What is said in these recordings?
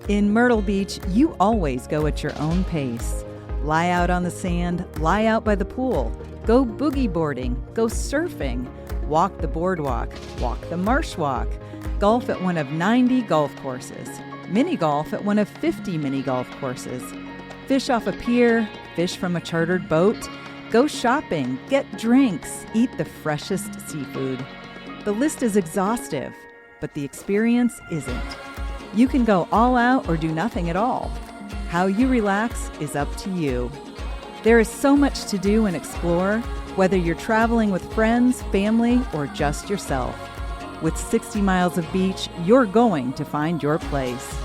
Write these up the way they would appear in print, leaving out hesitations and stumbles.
In Myrtle Beach, you always go at your own pace. Lie out on the sand, lie out by the pool, go boogie boarding, go surfing, walk the boardwalk, walk the marsh walk, golf at one of 90 golf courses, mini golf at one of 50 mini golf courses, fish off a pier, fish from a chartered boat, go shopping, get drinks, eat the freshest seafood. The list is exhaustive, but the experience isn't. You can go all out or do nothing at all. How you relax is up to you. There is so much to do and explore, whether you're traveling with friends, family, or just yourself. With 60 miles of beach, you're going to find your place.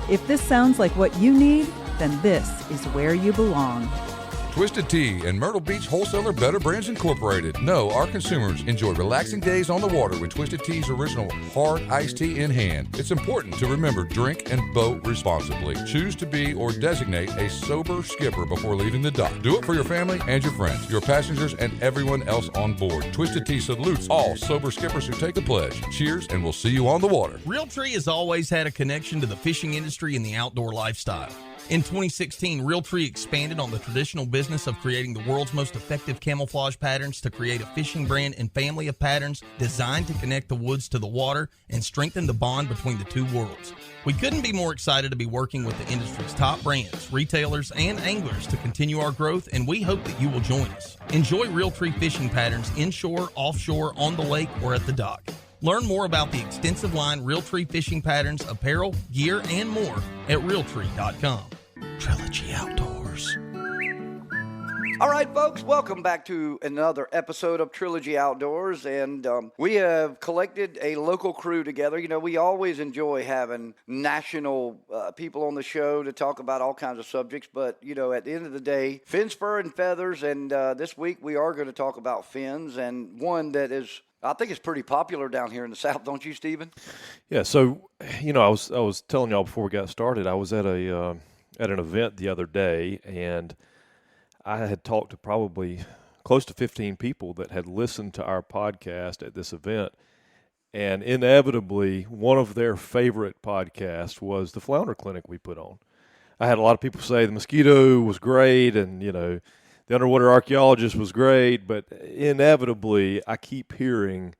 If this sounds like what you need, then this is where you belong. Twisted Tea and Myrtle Beach wholesaler Better Brands Incorporated. Know our consumers enjoy relaxing days on the water with Twisted Tea's original hard iced tea in hand. It's important to remember drink and boat responsibly. Choose to be or designate a sober skipper before leaving the dock. Do it for your family and your friends, your passengers, and everyone else on board. Twisted Tea salutes all sober skippers who take the pledge. Cheers, and we'll see you on the water. Realtree has always had a connection to the fishing industry and the outdoor lifestyle. In 2016, Realtree expanded on the traditional business of creating the world's most effective camouflage patterns to create a fishing brand and family of patterns designed to connect the woods to the water and strengthen the bond between the two worlds. We couldn't be more excited to be working with the industry's top brands, retailers, and anglers to continue our growth, and we hope that you will join us. Enjoy Realtree fishing patterns inshore, offshore, on the lake, or at the dock. Learn more about the extensive line Realtree fishing patterns, apparel, gear, and more at Realtree.com. Trilogy Outdoors. All right, folks, welcome back to another episode of Trilogy Outdoors, and we have collected a local crew together. You know, we always enjoy having national people on the show to talk about all kinds of subjects, but, you know, at the end of the day, fins, fur, and feathers, and this week we are going to talk about fins, and one that is, I think it's pretty popular down here in the South, don't you, Stephen? Yeah, so, you know, I was telling y'all before we got started, I was at an event the other day, and I had talked to probably close to 15 people that had listened to our podcast at this event, and inevitably one of their favorite podcasts was the Flounder Clinic we put on. I had a lot of people say the mosquito was great, and, you know, the underwater archaeologist was great, but inevitably I keep hearing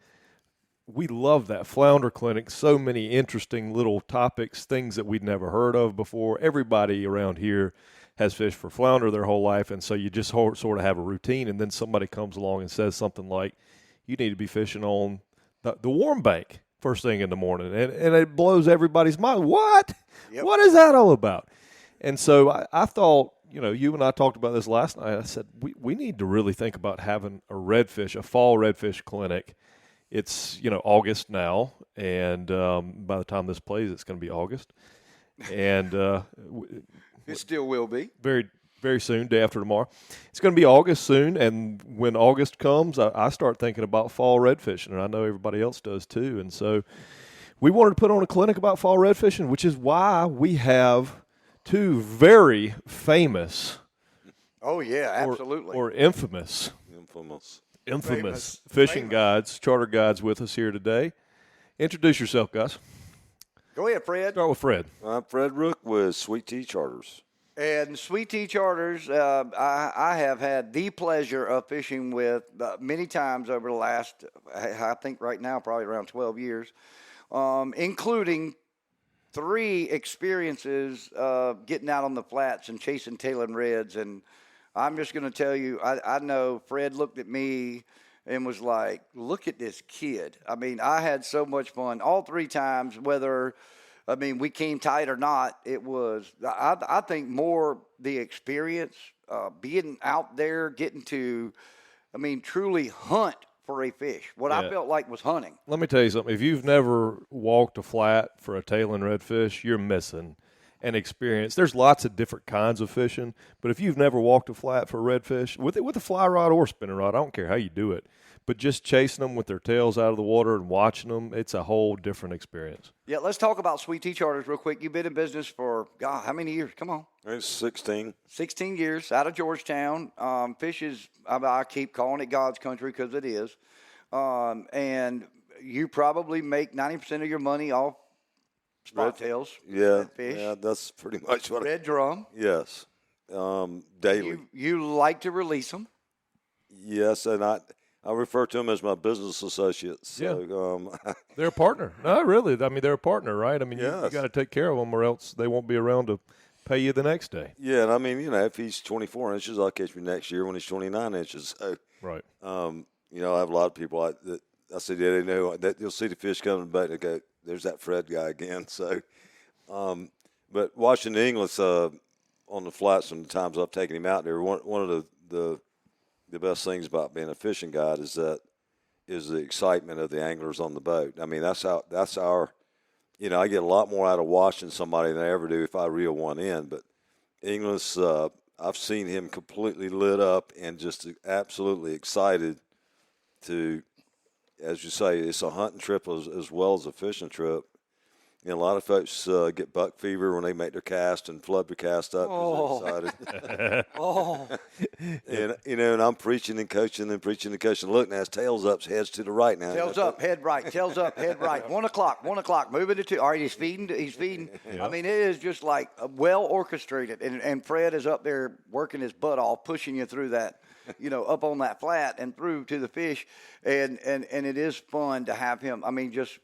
we love that Flounder Clinic. So many interesting little topics, things that we'd never heard of before. Everybody around here has fished for flounder their whole life, and so you just sort of have a routine, and then somebody comes along and says something like, you need to be fishing on the warm bank first thing in the morning, and it blows everybody's mind. What? Yep. What is that all about? And so I thought, you know, you and I talked about this last night. I said, we need to really think about having a fall redfish clinic. It's, you know, August now, and by the time this plays, it's going to be August. And it still will be. Very, very soon, day after tomorrow. It's going to be August soon, and when August comes, I start thinking about fall redfishing, and I know everybody else does too. And so we wanted to put on a clinic about fall redfishing, which is why we have two very famous. Oh, yeah, absolutely. Or infamous fishing guides, charter guides with us here today. Introduce yourself, guys. Go ahead, Fred. Start with Fred. I'm Fred Rourk with Sweet Tea Charters. And Sweet Tea Charters, I have had the pleasure of fishing with many times over the last, I think right now, probably around 12 years, including 3 experiences of getting out on the flats and chasing tailing reds. And I'm just going to tell you, I know Fred looked at me and was like, look at this kid. I mean, I had so much fun all 3 times, whether, I mean, we came tight or not. It was, I think, more the experience, being out there, getting to, I mean, truly hunt for a fish. What I felt like was hunting. Let me tell you something. If you've never walked a flat for a tailing redfish, you're missing an experience. There's lots of different kinds of fishing, but if you've never walked a flat for a redfish, with a fly rod or spinning rod, I don't care how you do it, but just chasing them with their tails out of the water and watching them, it's a whole different experience. Yeah, let's talk about Sweet Tea Charters real quick. You've been in business for, God, how many years? Come on. It's 16. 16 years out of Georgetown. Fish is, I keep calling it God's country because it is. And you probably make 90% of your money off spot tails, Yeah, redfish, yeah, that's pretty much what. red drum. Yes, daily. You like to release them. Yes, and I refer to them as my business associates. So, They're a partner. No, really. I mean, they're a partner, right? I mean, you Yes. got to take care of them, or else they won't be around to pay you the next day. yeah, and I mean, if he's 24 inches, I'll catch me next year when he's 29 inches. So, Right. I have a lot of people that I said, yeah, they know that you'll see the fish coming back and go, there's that Fred guy again. So, but watching the English on the flats and the times I've taken him out there, one of the best things about being a fishing guide is the excitement of the anglers on the boat. I mean, that's our, I get a lot more out of watching somebody than I ever do if I reel one in. But English, I've seen him completely lit up and just absolutely excited to, as you say, it's a hunting trip as well as a fishing trip. And a lot of folks get buck fever when they make their cast and flood their cast up because they're excited. And I'm preaching and coaching and preaching and coaching. Look, now his tail's up, his head's to the right now. Tails up, head right. Tails up, head right. 1 o'clock. Moving to 2. All right, he's feeding. Yeah. I mean, it is just like well orchestrated. And Fred is up there working his butt off, pushing you through that, up on that flat and through to the fish. And it is fun to have him. I mean, just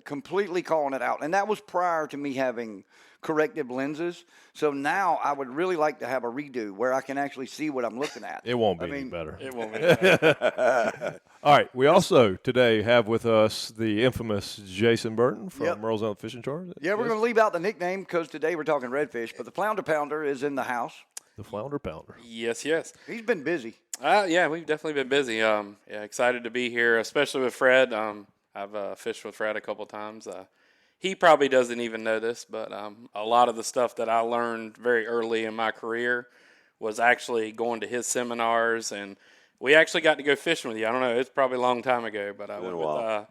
completely calling it out. And that was prior to me having corrective lenses. So now I would really like to have a redo where I can actually see what I'm looking at. It won't be any better. It won't be better. All right. We also today have with us the infamous Jason Burton from Merle's Island Fishing Charge. Yeah, we're going to leave out the nickname because today we're talking redfish, but the Flounder Pounder is in the house. The Flounder Pounder. Yes. He's been busy. Yeah, we've definitely been busy. Excited to be here, especially with Fred. I've fished with Fred a couple times. He probably doesn't even know this, but a lot of the stuff that I learned very early in my career was actually going to his seminars, and we actually got to go fishing with you. I don't know, it's probably a long time ago, but I went with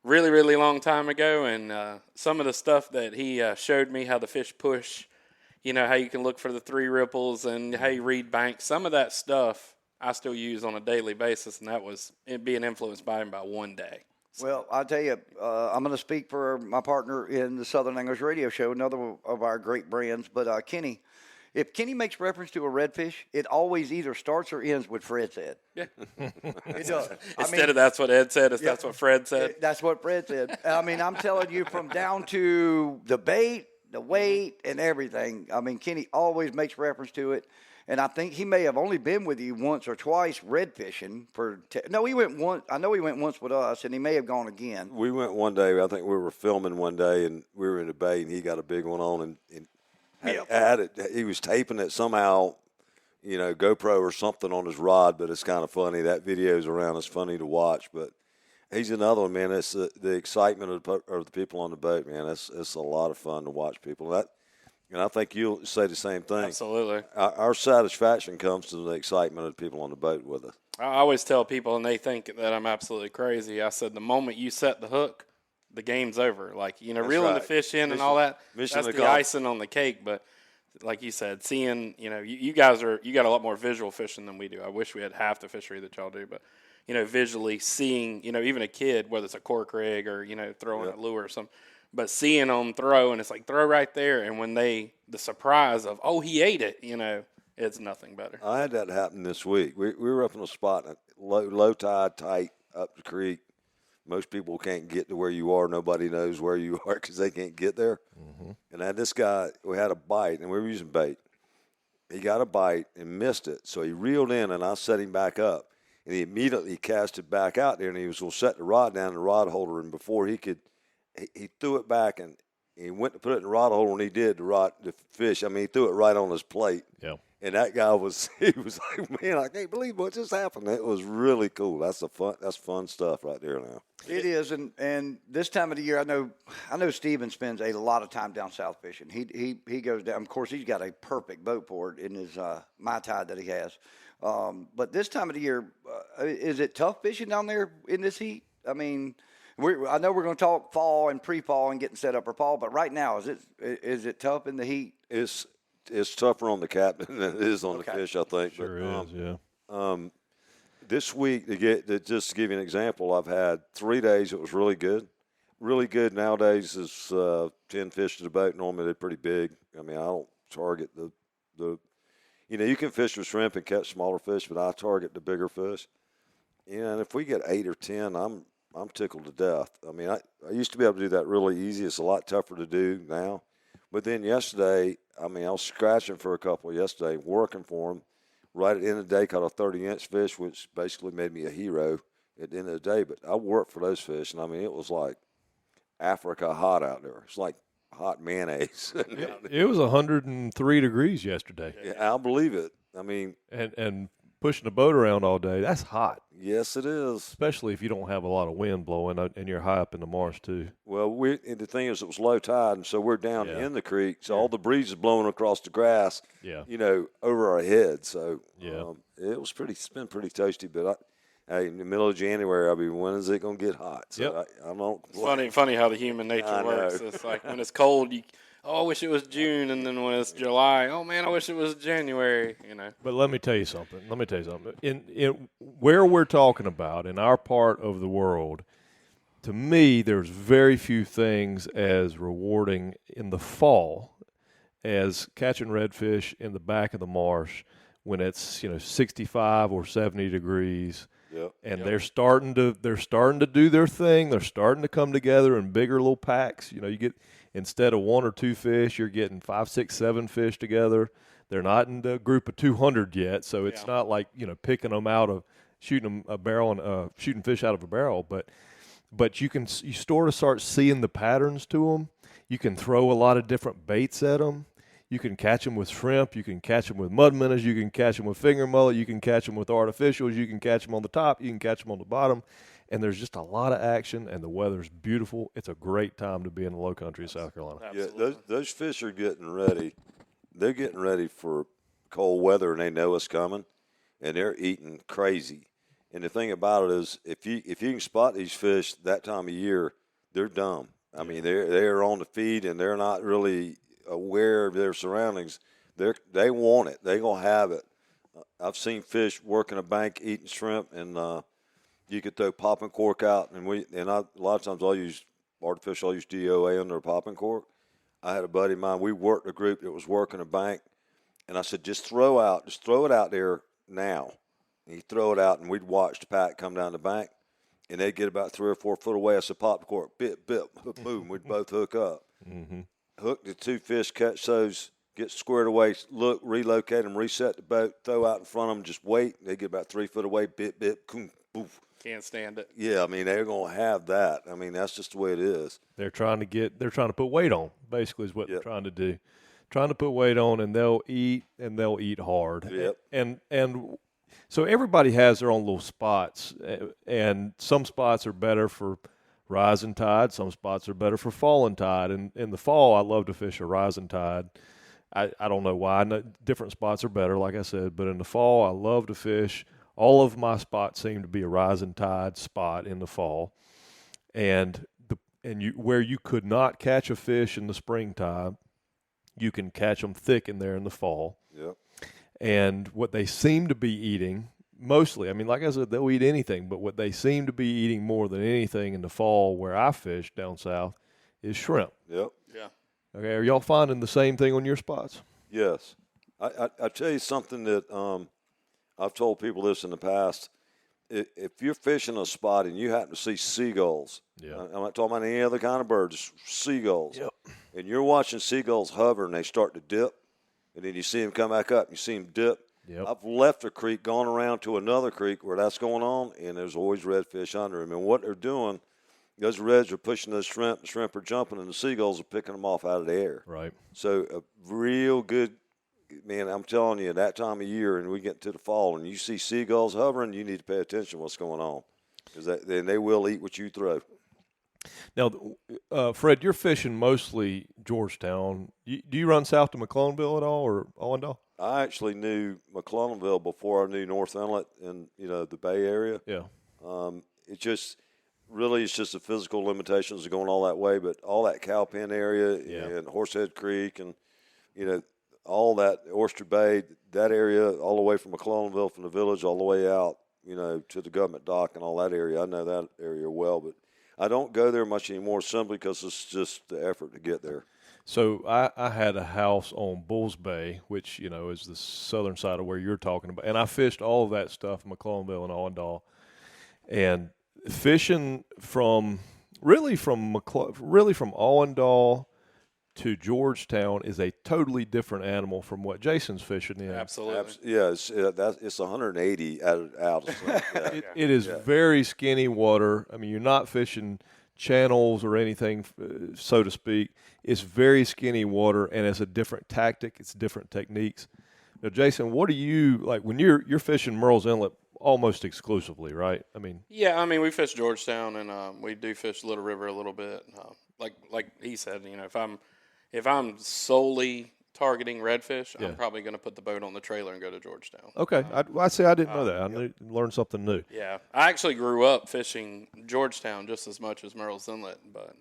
really, really long time ago, and some of the stuff that he showed me, how the fish push, how you can look for the 3 ripples and how you read banks, some of that stuff I still use on a daily basis, and that was being influenced by him by one day. Well, I'll tell you, I'm going to speak for my partner in the Southern Anglers Radio Show, another of our great brands, but Kenny. If Kenny makes reference to a redfish, it always either starts or ends with Fred said. Yeah. It does. Instead of that's what Ed said, that's what Fred said. That's what Fred said. I mean, I'm telling you, from down to the bait, the weight, and everything. I mean, Kenny always makes reference to it. And I think he may have only been with you once or twice red fishing. He went once. I know he went once with us, and he may have gone again. We went one day. I think we were filming one day, and we were in the bay, and he got a big one on, and had it. He was taping it somehow, GoPro or something on his rod. But it's kind of funny. That video's around. It's funny to watch. But he's another one, man. It's the excitement of the people on the boat, man. It's a lot of fun to watch people. And I think you'll say the same thing. Absolutely. Our satisfaction comes to the excitement of the people on the boat with us. I always tell people, and they think that I'm absolutely crazy. I said, the moment you set the hook, the game's over. Like, reeling the fish in and all that, that's the icing on the cake. But like you said, seeing, you guys you got a lot more visual fishing than we do. I wish we had half the fishery that y'all do. But, visually seeing, even a kid, whether it's a cork rig or, throwing a lure or something, but seeing them throw, and it's like, throw right there. And when the surprise of, oh, he ate it, it's nothing better. I had that happen this week. We were up in a spot, low tide, tight, up the creek. Most people can't get to where you are. Nobody knows where you are because they can't get there. Mm-hmm. And I had this guy, we had a bite, and we were using bait. He got a bite and missed it. So he reeled in, and I set him back up. And he immediately cast it back out there, and he was going to set the rod down in the rod holder. And before he could, he threw it back, and he went to put it in the rod holder, and he did the fish. I mean, he threw it right on his plate. Yeah. And that guy he was like, man, I can't believe what just happened. It was really cool. That's fun stuff right there now. It is, and this time of the year, I know Steven spends a lot of time down south fishing. He goes down. Of course, he's got a perfect boat for it in his my tide that he has. But this time of the year, is it tough fishing down there in this heat? I mean, I know we're going to talk fall and pre-fall and getting set up for fall, but right now, is it tough in the heat? It's tougher on the captain than it is on the fish, I think. Sure is, yeah. This week, just to give you an example, I've had 3 days it was really good. really good nowadays is 10 fish to the boat. Normally they're pretty big. I mean, I don't target the you can fish with shrimp and catch smaller fish, but I target the bigger fish. And if we get 8 or 10, I'm tickled to death. I mean, I used to be able to do that really easy. It's a lot tougher to do now. But then yesterday, I mean, I was scratching for a couple yesterday, working for them. Right at the end of the day, caught a 30-inch fish, which basically made me a hero at the end of the day. But I worked for those fish, and I mean, it was like Africa hot out there. It's like hot mayonnaise. It was 103 degrees yesterday. Yeah, I believe it. I mean, and pushing the boat around all day, that's hot. Yes, it is. Especially if you don't have a lot of wind blowing and you're high up in the marsh too. Well, and the thing is, it was low tide, and so we're down in the creek, so all the breeze is blowing across the grass, over our heads. So it's been pretty toasty. But in the middle of January, I'll be, when is it going to get hot? So I don't. Funny how the human nature works. It's like when it's cold, I wish it was June, and then when it's July, oh man, I wish it was January. But let me tell you something. In where we're talking about in our part of the world, to me, there's very few things as rewarding in the fall as catching redfish in the back of the marsh when it's 65 or 70 degrees. And they're starting to do their thing. They're starting to come together in bigger little packs. You get, instead of 1 or 2 fish, you're getting 5, 6, 7 fish together. They're not in the group of 200 yet, so it's not like picking them out of shooting fish out of a barrel. But you sort of start seeing the patterns to them. You can throw a lot of different baits at them. You can catch them with shrimp. You can catch them with mud minnows. You can catch them with finger mullet. You can catch them with artificials. You can catch them on the top. You can catch them on the bottom. And there's just a lot of action, and the weather's beautiful. It's a great time to be in the low country of South Carolina. Absolutely. Yeah, those fish are getting ready. They're getting ready for cold weather, and they know it's coming, and they're eating crazy. And the thing about it is, if you can spot these fish that time of year, they're dumb. I mean, they're on the feed, and they're not really aware of their surroundings. They want it. They're going to have it. I've seen fish working a bank eating shrimp, and you could throw popping cork out, and a lot of times I'll use artificial. I'll use DOA under a popping cork. I had a buddy of mine. We worked a group that was working a bank, and I said, just throw it out there now. And he'd throw it out, and we'd watch the pack come down the bank, and they'd get about 3 or 4 foot away. I said, pop the cork, bip, boom. We'd both hook up. Mm-hmm. Hook the 2 fish, catch those, get squared away, look, relocate them, reset the boat, throw out in front of them, just wait. They get about 3 foot away, bip, boom, poof. Can't stand it. Yeah, I mean, they're going to have that. I mean, that's just the way it is. They're trying to put weight on, basically, is what they're trying to do. Trying to put weight on, and they'll eat hard. Yep. And so everybody has their own little spots, and some spots are better for rising tide. Some spots are better for falling tide. And in the fall, I love to fish a rising tide. I don't know why. Different spots are better, like I said. But in the fall, I love to fish. All of my spots seem to be a rising tide spot in the fall. And where you could not catch a fish in the springtime, you can catch them thick in there in the fall. Yep. And what they seem to be eating – mostly, I mean, like I said, they'll eat anything, but what they seem to be eating more than anything in the fall where I fish down south is shrimp. Yep. Yeah. Okay, are y'all finding the same thing on your spots? Yes. I tell you something that I've told people this in the past. If you're fishing a spot and you happen to see seagulls, I'm not talking about any other kind of birds, seagulls, and you're watching seagulls hover and they start to dip, and then you see them come back up, you see them dip. Yep. I've left a creek, gone around to another creek where that's going on, and there's always redfish under them. And what they're doing, those reds are pushing those shrimp, the shrimp are jumping, and the seagulls are picking them off out of the air. Right. So a real good, man, I'm telling you, that time of year, and we get to the fall, and you see seagulls hovering, you need to pay attention to what's going on, because then they will eat what you throw. Now, Fred, you're fishing mostly Georgetown. Do you run south to McClellanville at all, or Allendale? I actually knew McClellanville before I knew North Inlet and, the Bay Area. Yeah. It's just the physical limitations of going all that way, but all that Cowpen area and Horsehead Creek and, all that, Oyster Bay, that area, all the way from McClellanville, from the village all the way out, to the government dock and all that area. I know that area well, but I don't go there much anymore simply because it's just the effort to get there. So I had a house on Bulls Bay, which, you know, is the southern side of where you're talking about. And I fished all of that stuff, McClellanville and Allendale. And fishing from Allendale to Georgetown is a totally different animal from what Jason's fishing in. Absolutely. Yeah, it's 180 out. Yeah. It is very skinny water. I mean, you're not fishing channels or anything, so to speak. It's very skinny water, and it's a different tactic. It's different techniques. Now, Jason, what do you like when you're fishing Merle's Inlet almost exclusively, right? I mean, Yeah, I mean, we fish Georgetown, and we do fish Little River a little bit. Like he said, you know, if I'm solely targeting redfish, I'm probably going to put the boat on the trailer and go to Georgetown. okay. I say I didn't know that. I learned something new. Yeah, I actually grew up fishing Georgetown just as much as Merle's Inlet, but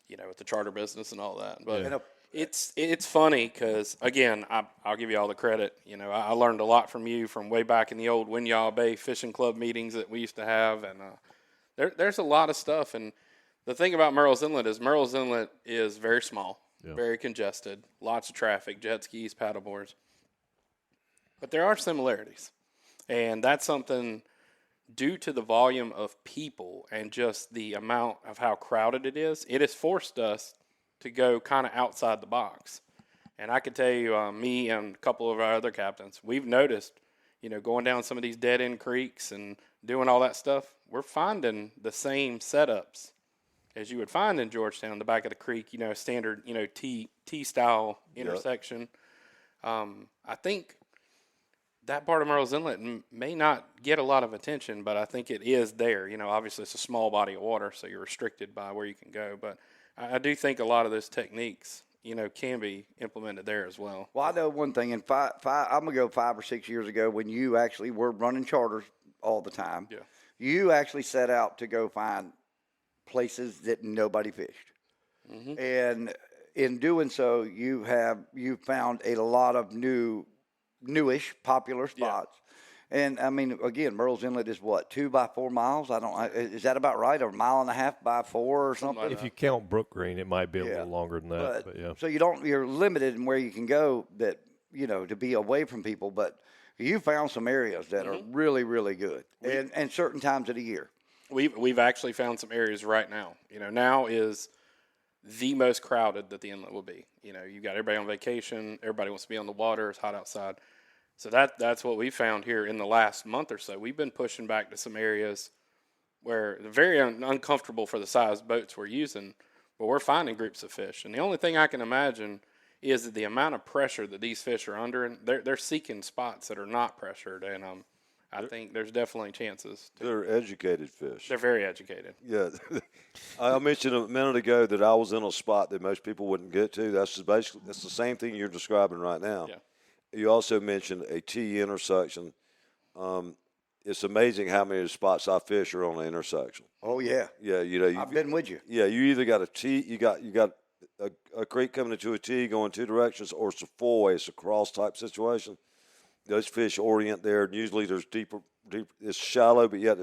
you know, with the charter business and all that. But it's funny because, again, I'll give you all the credit. You know, I learned a lot from you from way back in the old Winyah Bay Fishing Club meetings that we used to have, and there's a lot of stuff. And the thing about Merle's Inlet is very small, very congested, lots of traffic, jet skis, paddleboards. But there are similarities, and that's something due to the volume of people and just the amount of how crowded it has forced us to go kind of outside the box. And I can tell you, me and a couple of our other captains, we've noticed, you know, going down some of these dead-end creeks and doing all that stuff, we're finding the same setups as you would find in Georgetown, the back of the creek, you know, standard, you know, T-style intersection. I think that part of Merle's Inlet may not get a lot of attention, but I think it is there. You know, obviously it's a small body of water, so you're restricted by where you can go. But I do think a lot of those techniques, you know, can be implemented there as well. Well, I know one thing. I'm going to go 5 or 6 years ago when you actually were running charters all the time. Yeah. You actually set out to go find places that nobody fished. Mm-hmm. And in doing so, you found a lot of newish popular spots. And I mean, again, Merle's Inlet is what, 2 by 4 miles? Is that about right? Or a mile and a half by 4 or something? If you count Brook Green, it might be a little longer than that. But yeah. So you're limited in where you can go that, you know, to be away from people. But you found some areas that are really, really good, and certain times of the year. We've actually found some areas right now. You know, now is the most crowded that the inlet will be. You know, you got everybody on vacation. Everybody wants to be on the water. It's hot outside. So that's what we found here in the last month or so. We've been pushing back to some areas where they're very uncomfortable for the size boats we're using, but we're finding groups of fish. And the only thing I can imagine is that the amount of pressure that these fish are under, and they're seeking spots that are not pressured. And I think there's definitely chances. They're educated fish. They're very educated. Yeah. I mentioned a minute ago that I was in a spot that most people wouldn't get to. That's the same thing you're describing right now. Yeah. You also mentioned a T intersection. It's amazing how many spots I fish are on the intersection. Oh yeah. Yeah, you know. I've been with you. Yeah, you either got a T, you got a creek coming into a T going 2 directions, or it's a four-way, it's a cross type situation. Those fish orient there, and usually there's deeper. It's shallow, but yet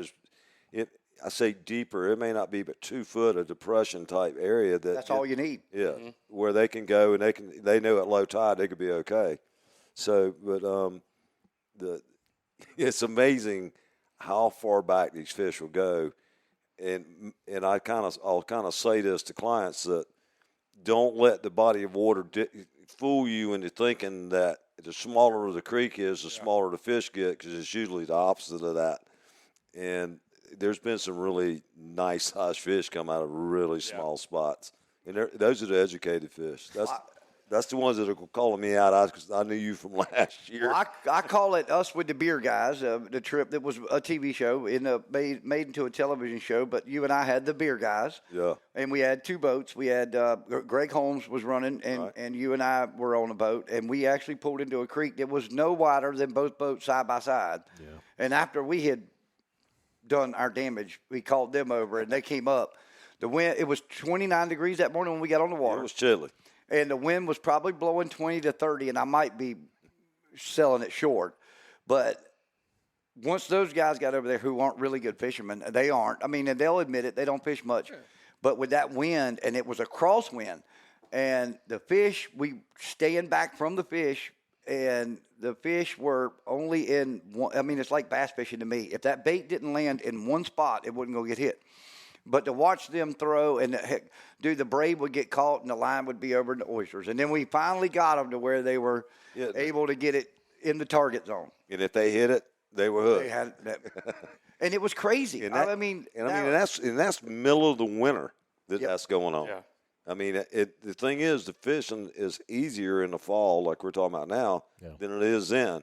I say deeper. It may not be but 2 foot of depression type area. That's all you need. Yeah, where they can go and they know at low tide they could be okay. So, but it's amazing how far back these fish will go, and I'll kind of say this to clients that don't let the body of water fool you into thinking that the smaller the creek is, the smaller the fish get, because it's usually the opposite of that. And there's been some really nice sized fish come out of really small spots, and those are the educated fish. That's the ones that are calling me out because I knew you from last year. Well, I call it us with the beer guys. The trip that was a TV show made into a television show, but you and I had the beer guys. Yeah. And we had 2 boats. We had Greg Holmes was running, and you and I were on a boat, and we actually pulled into a creek that was no wider than both boats side by side. Yeah. And after we had done our damage, we called them over, and they came up. The wind, it was 29 degrees that morning when we got on the water. It was chilly. And the wind was probably blowing 20 to 30, and I might be selling it short. But once those guys got over there who aren't really good fishermen, they aren't. I mean, and they'll admit it, they don't fish much. But with that wind, and it was a crosswind, and the fish, we stand back from the fish, and the fish were only in one. I mean, it's like bass fishing to me. If that bait didn't land in one spot, it wouldn't go get hit. But to watch them throw and the braid would get caught and the line would be over the oysters. And then we finally got them to where they were able to get it in the target zone. And if they hit it, they were hooked. They had that, and it was crazy. That's middle of the winter that's going on. Yeah. I mean, the thing is, the fishing is easier in the fall, like we're talking about now, than it is then.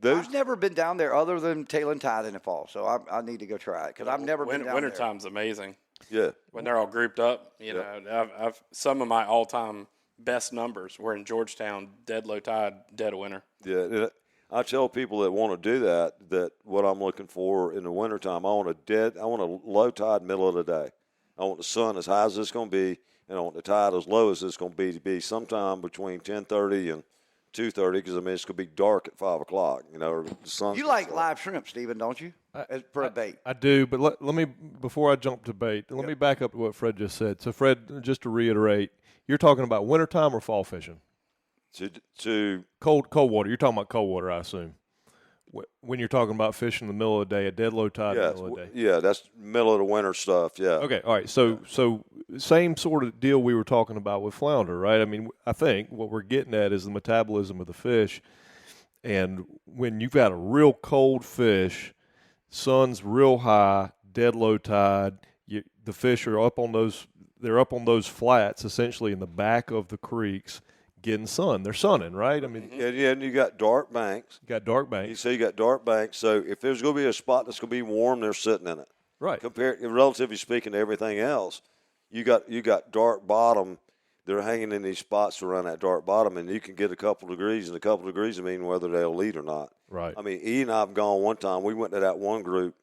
I've never been down there other than tail and tide in the fall, so I need to go try it because I've never been down there. Wintertime's amazing. Yeah. When they're all grouped up, you know, I've some of my all-time best numbers were in Georgetown, dead low tide, dead of winter. Yeah. I tell people that want to do that what I'm looking for in the wintertime, I want a low tide middle of the day. I want the sun as high as it's going to be, and I want the tide as low as it's going to be sometime between 10:30 and 2:30, because I mean it's going to be dark at 5 o'clock. You know, the sun. You like live shrimp, Stephen, don't you? For a bait. I do, but let me, before I jump to bait, let me back up to what Fred just said. So, Fred, just to reiterate, you're talking about wintertime or fall fishing? To cold water. You're talking about cold water, I assume. When you're talking about fishing in the middle of the day, a dead low tide in the middle of the day. Yeah, that's middle of the winter stuff, yeah. Okay, all right. So same sort of deal we were talking about with flounder, right? I mean, I think what we're getting at is the metabolism of the fish. And when you've got a real cold fish, sun's real high, dead low tide, the fish are up on those flats, essentially in the back of the creeks, getting sun. They're sunning, right? I mean, and you got dark banks. You got dark banks. So if there's going to be a spot that's going to be warm, they're sitting in it. Right. Relatively speaking to everything else, you got dark bottom. They're hanging in these spots around that dark bottom, and you can get a couple degrees, and a couple degrees I mean whether they'll eat or not. Right. I mean, E and I have gone one time. We went to that one group.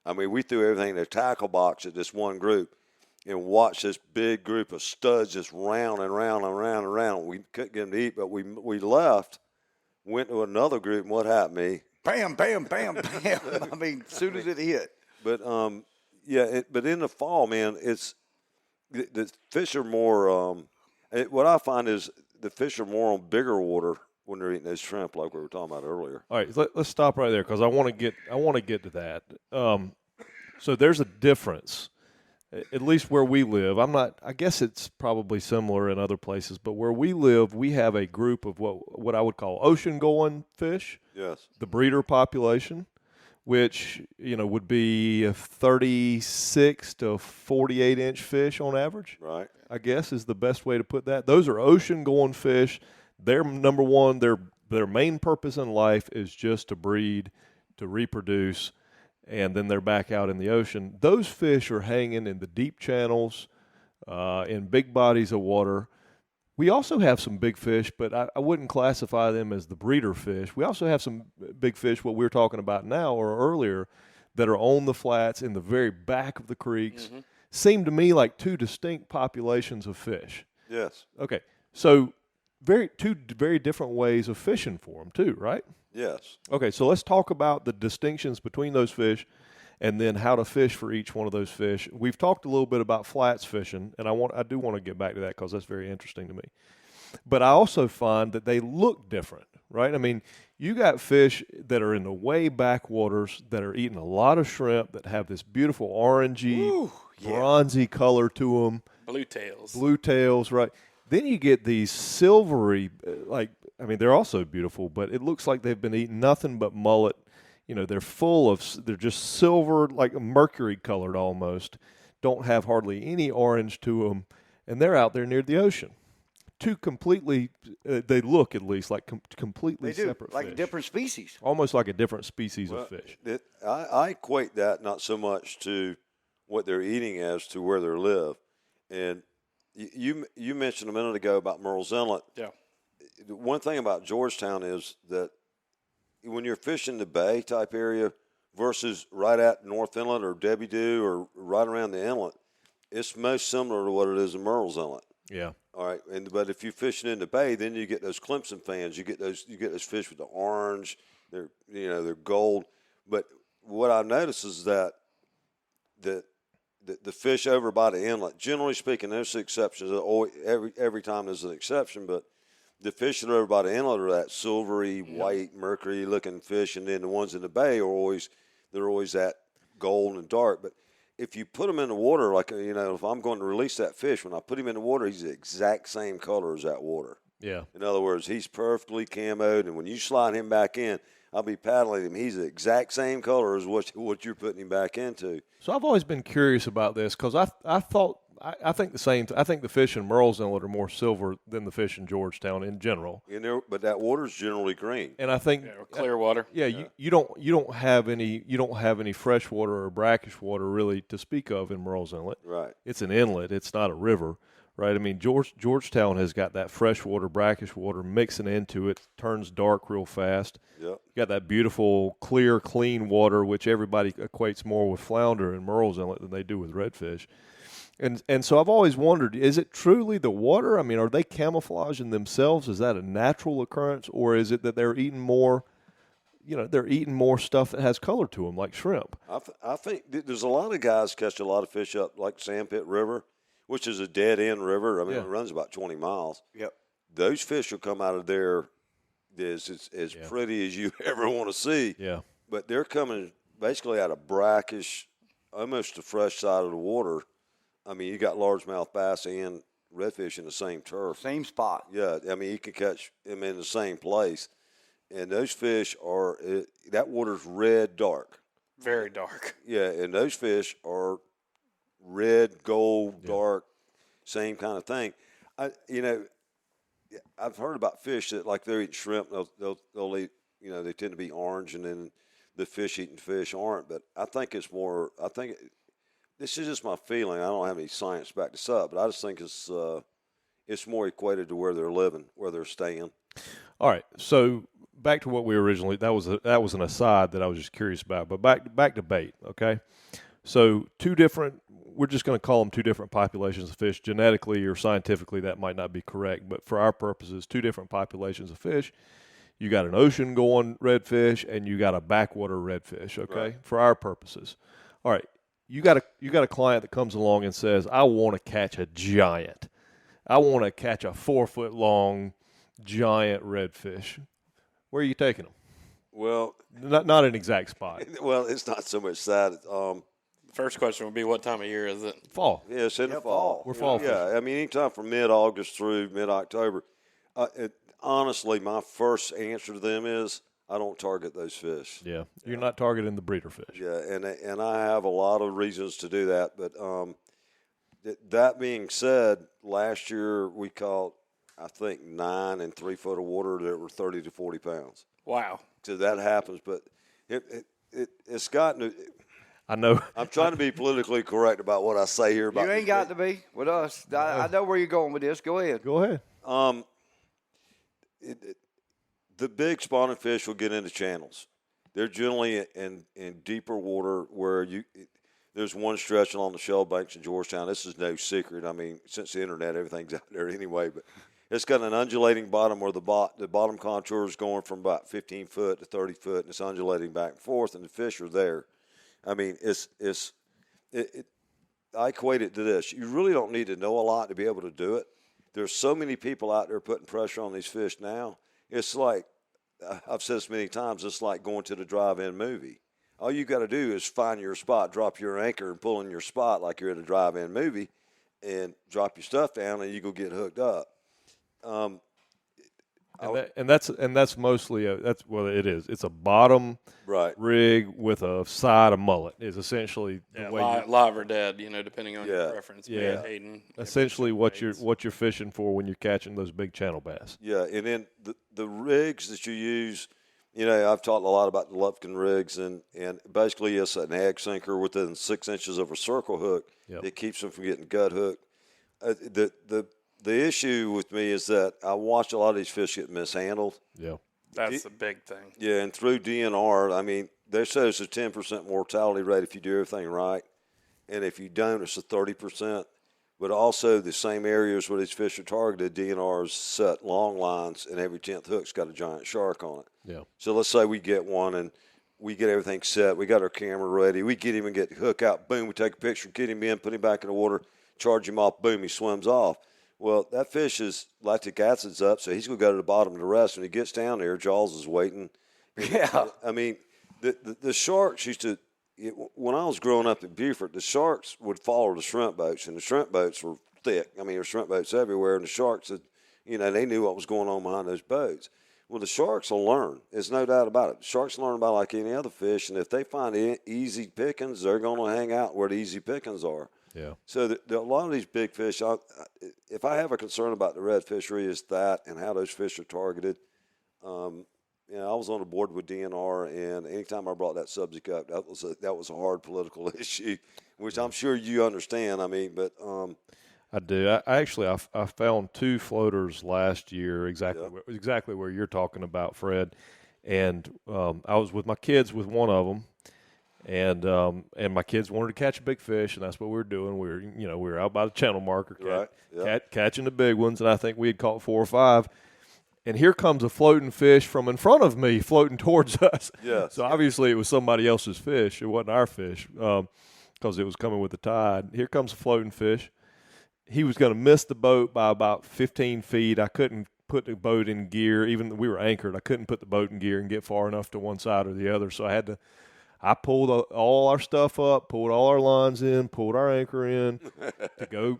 I mean, we threw everything in a tackle box at this one group, and watch this big group of studs just round and round and round and round. We couldn't get them to eat, but we left, went to another group, and what happened to me? Bam, bam, bam, bam. I mean, as soon as it hit. But, but in the fall, man, it's the fish are more what I find is the fish are more on bigger water when they're eating those shrimp like we were talking about earlier. All right, let's stop right there because I want to get to that. So there's a difference. At least where we live, I guess it's probably similar in other places, but where we live, we have a group of what I would call ocean-going fish. Yes. The breeder population, which, would be a 36 to 48-inch fish on average. Right. I guess is the best way to put that. Those are ocean-going fish. Their number one, their main purpose in life is just to breed, to reproduce, and then they're back out in the ocean. Those fish are hanging in the deep channels, in big bodies of water. We also have some big fish, but I wouldn't classify them as the breeder fish. We also have some big fish, what we're talking about now or earlier, that are on the flats in the very back of the creeks. Mm-hmm. Seem to me like two distinct populations of fish. Yes. Okay, so two very different ways of fishing for them too, right? Yes. Okay, so let's talk about the distinctions between those fish and then how to fish for each one of those fish. We've talked a little bit about flats fishing, and I do want to get back to that because that's very interesting to me. But I also find that they look different, right? I mean, you got fish that are in the way backwaters that are eating a lot of shrimp that have this beautiful orangey, bronzy color to them. Blue tails. Blue tails, right. Then you get these silvery, they're also beautiful, but it looks like they've been eating nothing but mullet. They're just silver, like mercury colored almost, don't have hardly any orange to them, and they're out there near the ocean. Two completely, they look at least like completely separate like fish. different species. Almost like a different species of fish. I equate that not so much to what they're eating as to where they live. And you mentioned a minute ago about Murrells Inlet. Yeah. The one thing about Georgetown is that when you're fishing the bay type area versus right at North Inlet or Debbie Doo or right around the inlet, it's most similar to what it is in Murrells Inlet. Yeah. All right, but if you're fishing in the bay, then you get those Clemson fans. You get those fish with the orange. they're gold. But what I notice is that the fish over by the inlet, generally speaking, there's exceptions. Every time there's an exception, but the fish that are over by the inlet are that silvery, white, mercury-looking fish, and then the ones in the bay are always that gold and dark. But if you put them in the water, like if I'm going to release that fish, when I put him in the water, he's the exact same color as that water. Yeah. In other words, he's perfectly camoed, and when you slide him back in, I'll be paddling him. He's the exact same color as what you're putting him back into. So I've always been curious about this because I think the same. I think the fish in Merle's Inlet are more silver than the fish in Georgetown in general. But that water's generally green. And I think clear water. Yeah, you don't have any fresh water or brackish water really to speak of in Merle's Inlet. Right. It's an inlet. It's not a river. Right, I mean Georgetown has got that fresh water, brackish water mixing into it, turns dark real fast. Yep. You got that beautiful, clear, clean water, which everybody equates more with flounder in Merle's Inlet than they do with redfish. And so I've always wondered, is it truly the water? I mean, are they camouflaging themselves? Is that a natural occurrence, or is it that they're eating more? They're eating more stuff that has color to them, like shrimp. I think there's a lot of guys catch a lot of fish up like Sandpit River, which is a dead-end river. I mean, It runs about 20 miles. Yep. Those fish will come out of there as pretty as you ever want to see. Yeah. But they're coming basically out of brackish, almost the fresh side of the water. I mean, you got largemouth bass and redfish in the same turf. Same spot. Yeah, I mean, you can catch them in the same place. And those fish that water's red dark. Very dark. Yeah, and those fish are red, gold, dark, same kind of thing. I've heard about fish that like they're eating shrimp. They'll eat. They tend to be orange, and then the fish eating fish aren't. But I think it's more. This is just my feeling. I don't have any science to back this up, but I just think it's more equated to where they're living, where they're staying. All right, so back to what we originally. That was an aside that I was just curious about. But back to bait. Okay, so we're just going to call them two different populations of fish. Genetically or scientifically, that might not be correct, but for our purposes, two different populations of fish. You got an ocean-going redfish, and you got a backwater redfish. Okay, Right. For our purposes. All right, you got a client that comes along and says, "I want to catch a giant. I want to catch a 4-foot-long giant redfish." Where are you taking them? Well, Not an exact spot. well, it's not so much that. First question would be, what time of year is it? Fall. Yeah, it's in the fall. We're fall fishing. Yeah, I mean, anytime from mid-August through mid-October. Honestly, my first answer to them is I don't target those fish. Yeah, you're not targeting the breeder fish. Yeah, and I have a lot of reasons to do that. But that being said, last year we caught, I think, 9 and 3 foot of water that were 30 to 40 pounds. Wow. So that happens, but it's gotten. I know. I'm trying to be politically correct about what I say here. About You ain't got to be with us. I know where you're going with this. Go ahead. Go ahead. The big spawning fish will get into channels. They're generally in deeper water where there's one stretch along the shell banks in Georgetown. This is no secret. I mean, since the internet, everything's out there anyway. But it's got an undulating bottom where the bottom contour is going from about 15 foot to 30 foot, and it's undulating back and forth, and the fish are there. I mean, I equate it to this. You really don't need to know a lot to be able to do it. There's so many people out there putting pressure on these fish now. It's like, I've said this many times, it's like going to the drive-in movie. All you got to do is find your spot, drop your anchor, and pull in your spot like you're at a drive-in movie, and drop your stuff down, and you go get hooked up. That's mostly it is. It's a bottom rig with a side of mullet. Is essentially the way live or dead, depending on your preference. Yeah, Hayden, essentially what you're fishing for when you're catching those big channel bass. Yeah, and then the rigs that you use, I've talked a lot about the Lufkin rigs, and basically it's an egg sinker within 6 inches of a circle hook that keeps them from getting gut hooked. The issue with me is that I watch a lot of these fish get mishandled. Yeah. That's a big thing. Yeah, and through DNR, I mean, they say it's a 10% mortality rate if you do everything right. And if you don't, it's a 30%. but also the same areas where these fish are targeted, DNR's set long lines, and every 10th hook's got a giant shark on it. Yeah. So let's say we get one and we get everything set. We got our camera ready. We get him and get the hook out. Boom, we take a picture, get him in, put him back in the water, charge him off. Boom, he swims off. Well, that fish is lactic acid's up, so he's going to go to the bottom to rest. When he gets down there, Jaws is waiting. Yeah. I mean, the sharks used to, when I was growing up in Beaufort, the sharks would follow the shrimp boats, and the shrimp boats were thick. I mean, there were shrimp boats everywhere, and the sharks, they knew what was going on behind those boats. Well, the sharks will learn. There's no doubt about it. The sharks learn about like any other fish, and if they find easy pickings, they're going to hang out where the easy pickings are. Yeah. So a lot of these big fish, if I have a concern about the red fishery, is that and how those fish are targeted. I was on the board with DNR, and anytime I brought that subject up, that was a hard political issue, which I'm sure you understand. I mean, but I do. I found 2 floaters last year, exactly where you're talking about, Fred. And I was with my kids with one of them, and my kids wanted to catch a big fish, and that's what we were doing. We were out by the channel marker, catching the big ones, and I think we had caught 4 or 5. And here comes a floating fish from in front of me floating towards us. Yes. So obviously it was somebody else's fish. It wasn't our fish because it was coming with the tide. Here comes a floating fish. He was going to miss the boat by about 15 feet. I couldn't put the boat in gear. Even though we were anchored, I couldn't put the boat in gear and get far enough to one side or the other. So I pulled all our stuff up, pulled all our lines in, pulled our anchor in to go,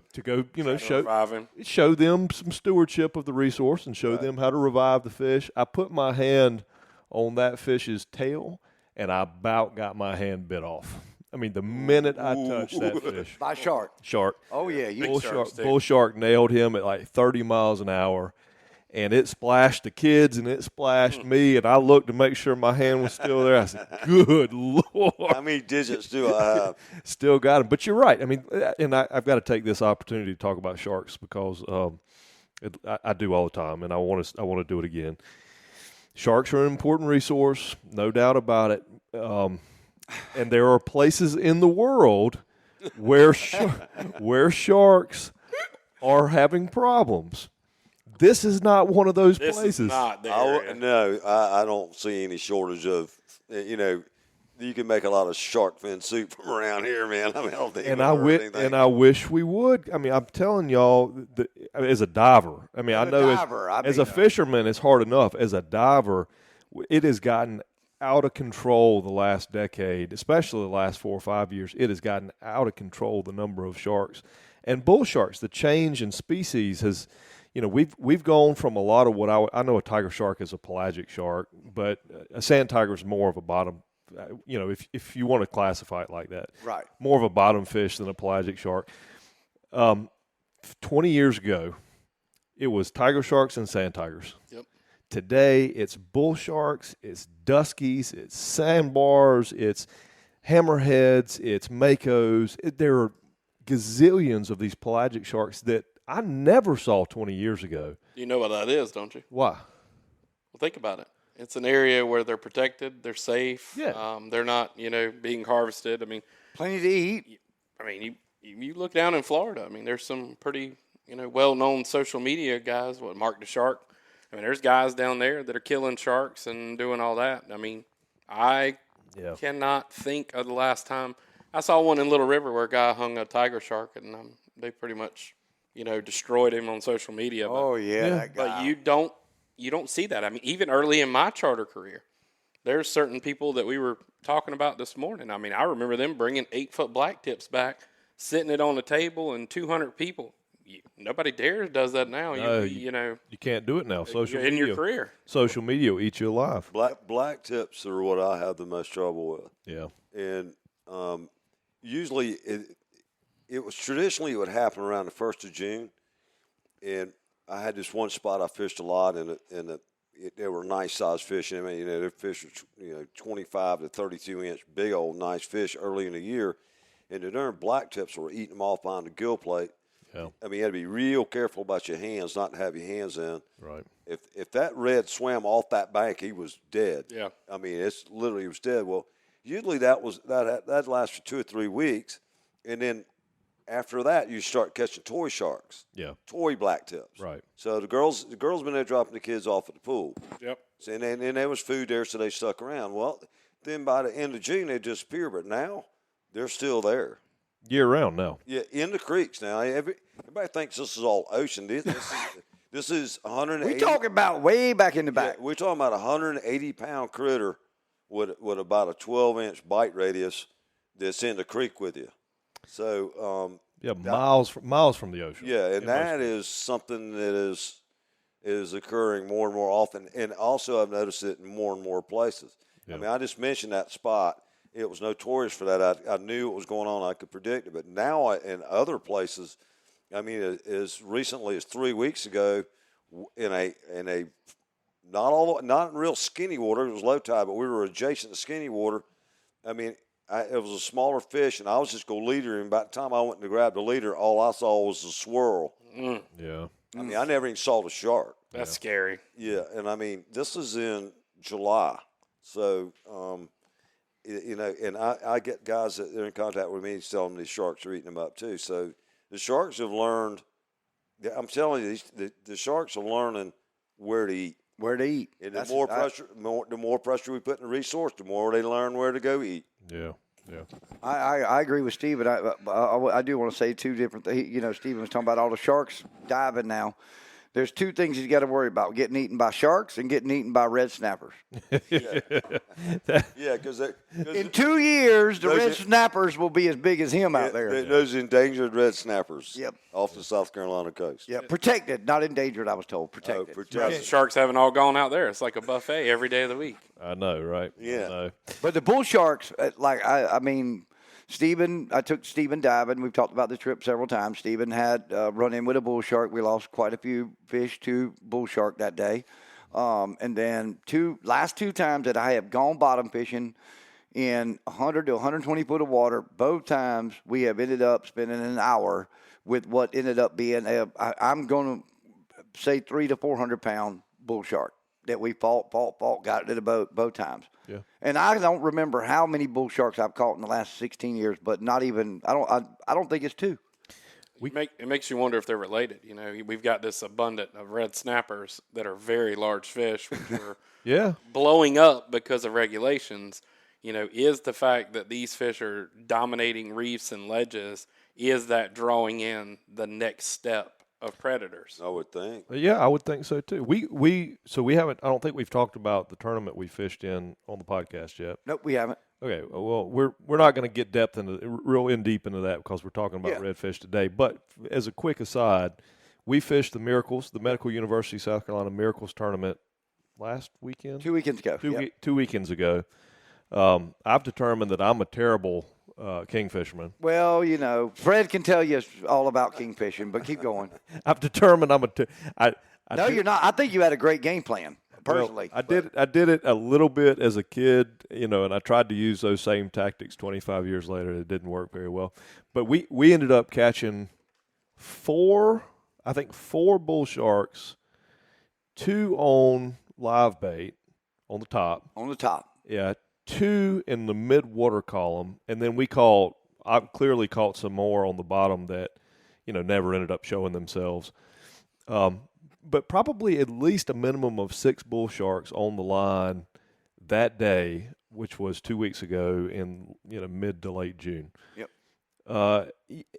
show them some stewardship of the resource and show them how to revive the fish. I put my hand on that fish's tail, and I about got my hand bit off. I mean, the minute I touched that fish. By shark. Shark. Oh, yeah. Bull shark nailed him at like 30 miles an hour. And it splashed the kids, and it splashed me, and I looked to make sure my hand was still there. I said, good Lord. How many digits do I have? Still got him. But you're right. I mean, and I've got to take this opportunity to talk about sharks because I do all the time, and I want to do it again. Sharks are an important resource, no doubt about it. And there are places in the world where sharks are having problems. This is not one of those places. This is not the area. I don't see any shortage of, you can make a lot of shark fin soup from around here, man. I mean, I don't think I wish we would. I mean, I'm telling y'all, as a diver, I mean, as a fisherman, it's hard enough. As a diver, it has gotten out of control the last decade, especially the last 4 or 5 years. It has gotten out of control, the number of sharks. And bull sharks, the change in species has – we've gone from a lot of what I know a tiger shark is a pelagic shark, but a sand tiger is more of a bottom. If you want to classify it like that, right? More of a bottom fish than a pelagic shark. 20 years ago, it was tiger sharks and sand tigers. Yep. Today, it's bull sharks, it's duskies, it's sandbars, it's hammerheads, it's makos. There are gazillions of these pelagic sharks that I never saw 20 years ago. You know what that is, don't you? Why? Well, think about it. It's an area where they're protected, they're safe. Yeah. They're not, being harvested. I mean, plenty to eat. I mean, you look down in Florida. I mean, there's some pretty, well-known social media guys. Mark the Shark. I mean, there's guys down there that are killing sharks and doing all that. I mean, I cannot think of the last time I saw one in Little River where a guy hung a tiger shark, and they pretty much destroyed him on social media. But, that guy. But you don't see that. I mean, even early in my charter career, there's certain people that we were talking about this morning. I mean, I remember them bringing 8-foot black tips back, sitting it on the table, and 200 people. Nobody does that now. No, you can't do it now. In your career, social media will eat you alive. Black tips are what I have the most trouble with. Yeah, and usually it was traditionally it would happen around the 1st of June, and I had this one spot I fished a lot, and they were nice sized fish. I mean, their fish were 25 to 32 inch, big old nice fish early in the year, and the darn black tips were eating them off behind the gill plate. Yeah. I mean, you had to be real careful about your hands, not to have your hands in. Right. If that red swam off that bank, he was dead. Yeah. I mean, it's literally he was dead. Well, usually that lasts for 2 or 3 weeks, and then after that, you start catching toy sharks. Yeah. Toy blacktips. Right. So the girls been there dropping the kids off at the pool. Yep. So, and there was food there, so they stuck around. Well, then by the end of June, they disappear, but now they're still there. Year round now. Yeah, in the creeks now. Everybody thinks this is all ocean. This is 180. We talking about way back in the back. Yeah, we're talking about a 180-pound critter with about a 12-inch bite radius that's in the creek with you. So miles from the ocean. yeah, and that is something that is occurring more and more often. And also, I've noticed it in more and more places. Yeah. I mean, I just mentioned that spot. It was notorious for that. I knew what was going on. I could predict it. But now in other places, I mean, as recently as 3 weeks ago, in a not real skinny water. It was low tide, but we were adjacent to skinny water. I mean, it was a smaller fish, and I was just going to leader him. By the time I went to grab the leader, all I saw was a swirl. Mm. Yeah. I mean, I never even saw the shark. That's scary. Yeah, and I mean, this is in July, so and I get guys that are in contact with me telling me these sharks are eating them up too. So the sharks have learned. I'm telling you, the sharks are learning where to eat. Where to eat. And the more pressure we put in the resource, the more they learn where to go eat. Yeah. Yeah. I agree with Steve, and I do want to say two different things. You know, Stephen was talking about all the sharks diving now. There's two things he's got to worry about: getting eaten by sharks and getting eaten by red snappers. Yeah, because in 2 years, the red snappers will be as big as him out there. Those endangered red snappers. Yep. Off the South Carolina coast. Yeah, protected, not endangered. I was told protected. The sharks haven't all gone out there. It's like a buffet every day of the week. I know, right? Yeah. I know. But the bull sharks, I mean, I took Stephen diving. We've talked about the trip several times. Stephen had run in with a bull shark. We lost quite a few fish to bull shark that day. And then last two times that I have gone bottom fishing in 100 to 120 foot of water, both times we have ended up spending an hour with what ended up being I'm going to say 300 to 400 pound bull shark that we fought, got it in a boat both times. Yeah. And I don't remember how many bull sharks I've caught in the last 16 years, but not even I don't think it's two. It makes you wonder if they're related. You know, we've got this abundant of red snappers that are very large fish, which are blowing up because of regulations. You know, is the fact that these fish are dominating reefs and ledges, is that drawing in the next step of predators? I would think. Yeah, I would think so too. We haven't. I don't think we've talked about the tournament we fished in on the podcast yet. Nope, we haven't. Okay, well, we're not going to get real in deep into that because we're talking about redfish today. But as a quick aside, we fished the Medical University South Carolina Miracles tournament last weekend. 2 weekends ago. 2 weekends ago. I've determined that I'm a terrible kingfisherman. Well, you know, Fred can tell you all about kingfishing, but keep going. I've determined No, you're not. I think you had a great game plan. Personally, well, I did it a little bit as a kid, you know, and I tried to use those same tactics 25 years later. It didn't work very well. But we ended up catching four bull sharks, 2 on live bait on the top. On the top. Yeah, 2 in the mid-water column, and then I clearly caught some more on the bottom that, you know, never ended up showing themselves. But probably at least a minimum of 6 bull sharks on the line that day, which was 2 weeks ago in, you know, mid to late June. Yep.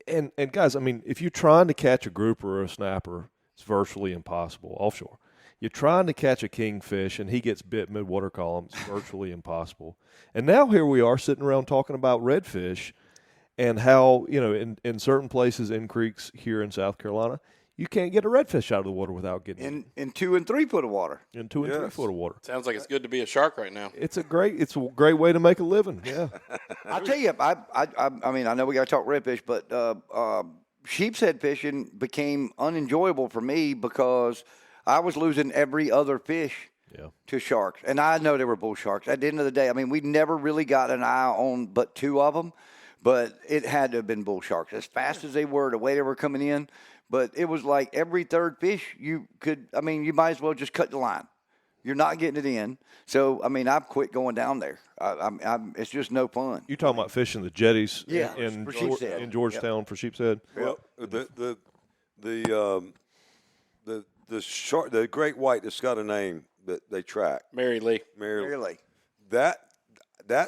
And guys, I mean, if you're trying to catch a grouper or a snapper, it's virtually impossible offshore. You're trying to catch a kingfish and he gets bit mid-water column, it's virtually impossible. And now here we are sitting around talking about redfish and how, you know, in certain places in creeks here in South Carolina, you can't get a redfish out of the water without getting in 2 and 3 foot of water. In 2 and 3 foot of water. Sounds like it's good to be a shark right now. It's a great way to make a living. Yeah. I tell you, I mean, I know we got to talk redfish, but sheep's head fishing became unenjoyable for me because I was losing every other fish to sharks, and I know they were bull sharks. At the end of the day, I mean, we never really got an eye on but 2 of them, but it had to have been bull sharks. As fast as they were, the way they were coming in. But it was like every third fish you might as well just cut the line You're not getting it in. So, I mean, I've quit going down there. It's just no fun. You talking about fishing the jetties Yeah, in, for sheepshead. in Georgetown for sheepshead? Well, the shark, the great white that's got a name that they track. Mary Lee. Really. That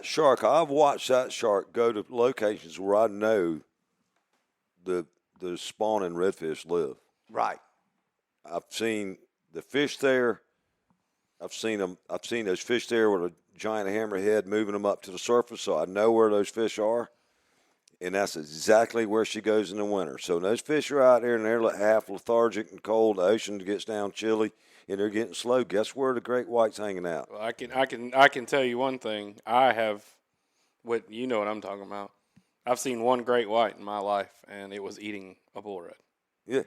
shark, I've watched that shark go to locations where I know the spawning redfish live. Right. I've seen the fish there. I've seen those fish there with a giant hammerhead moving them up to the surface, so I know where those fish are. And that's exactly where she goes in the winter. So those fish are out there and they're half lethargic and cold. The ocean gets down chilly and they're getting slow. Guess where the great white's hanging out? Well, I can tell you one thing. I have, you know what I'm talking about. I've seen one great white in my life, and it was eating a bull red. Yeah.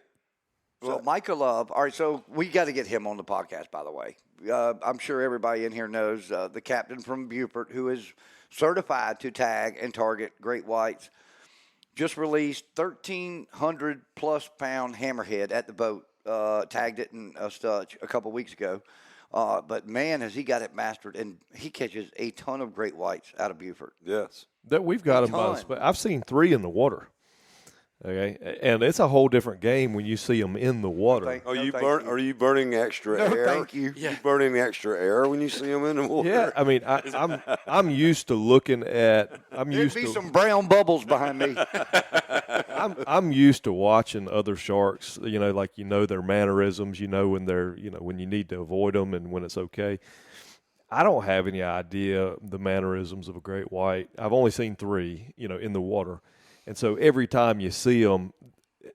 So Micah Love, all right, so we got to get him on the podcast, by the way. I'm sure everybody in here knows the captain from Beaufort, who is certified to tag and target great whites, just released 1,300-plus pound hammerhead at the boat, tagged it in a Stutch a couple weeks ago. But, man, has he got it mastered, and he catches a ton of great whites out of Beaufort. Yes. That we've got them by the spot. I've seen 3 in the water. Okay, and it's a whole different game when you see them in the water. Are you burning extra air? Thank you. Yeah. You burning extra air when you see them in the water? Yeah, I mean, I'm used to looking at. There'd be some brown bubbles behind me. I'm used to watching other sharks. You know, like their mannerisms. You know when they're when you need to avoid them and when it's okay. I don't have any idea the mannerisms of a great white. I've only seen 3, in the water. And so every time you see them,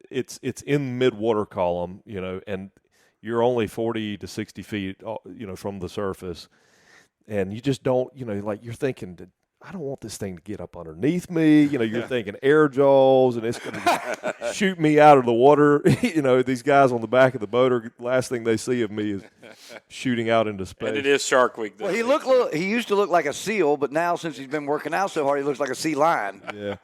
it's in mid-water column, and you're only 40 to 60 feet, from the surface. And you just don't, you're thinking, I don't want this thing to get up underneath me. You're thinking air jaws, and it's going to shoot me out of the water. These guys on the back of the boat are last thing they see of me is shooting out into space. And it is Shark Week. Well, he used to look like a seal, but now since he's been working out so hard, he looks like a sea lion. Yeah.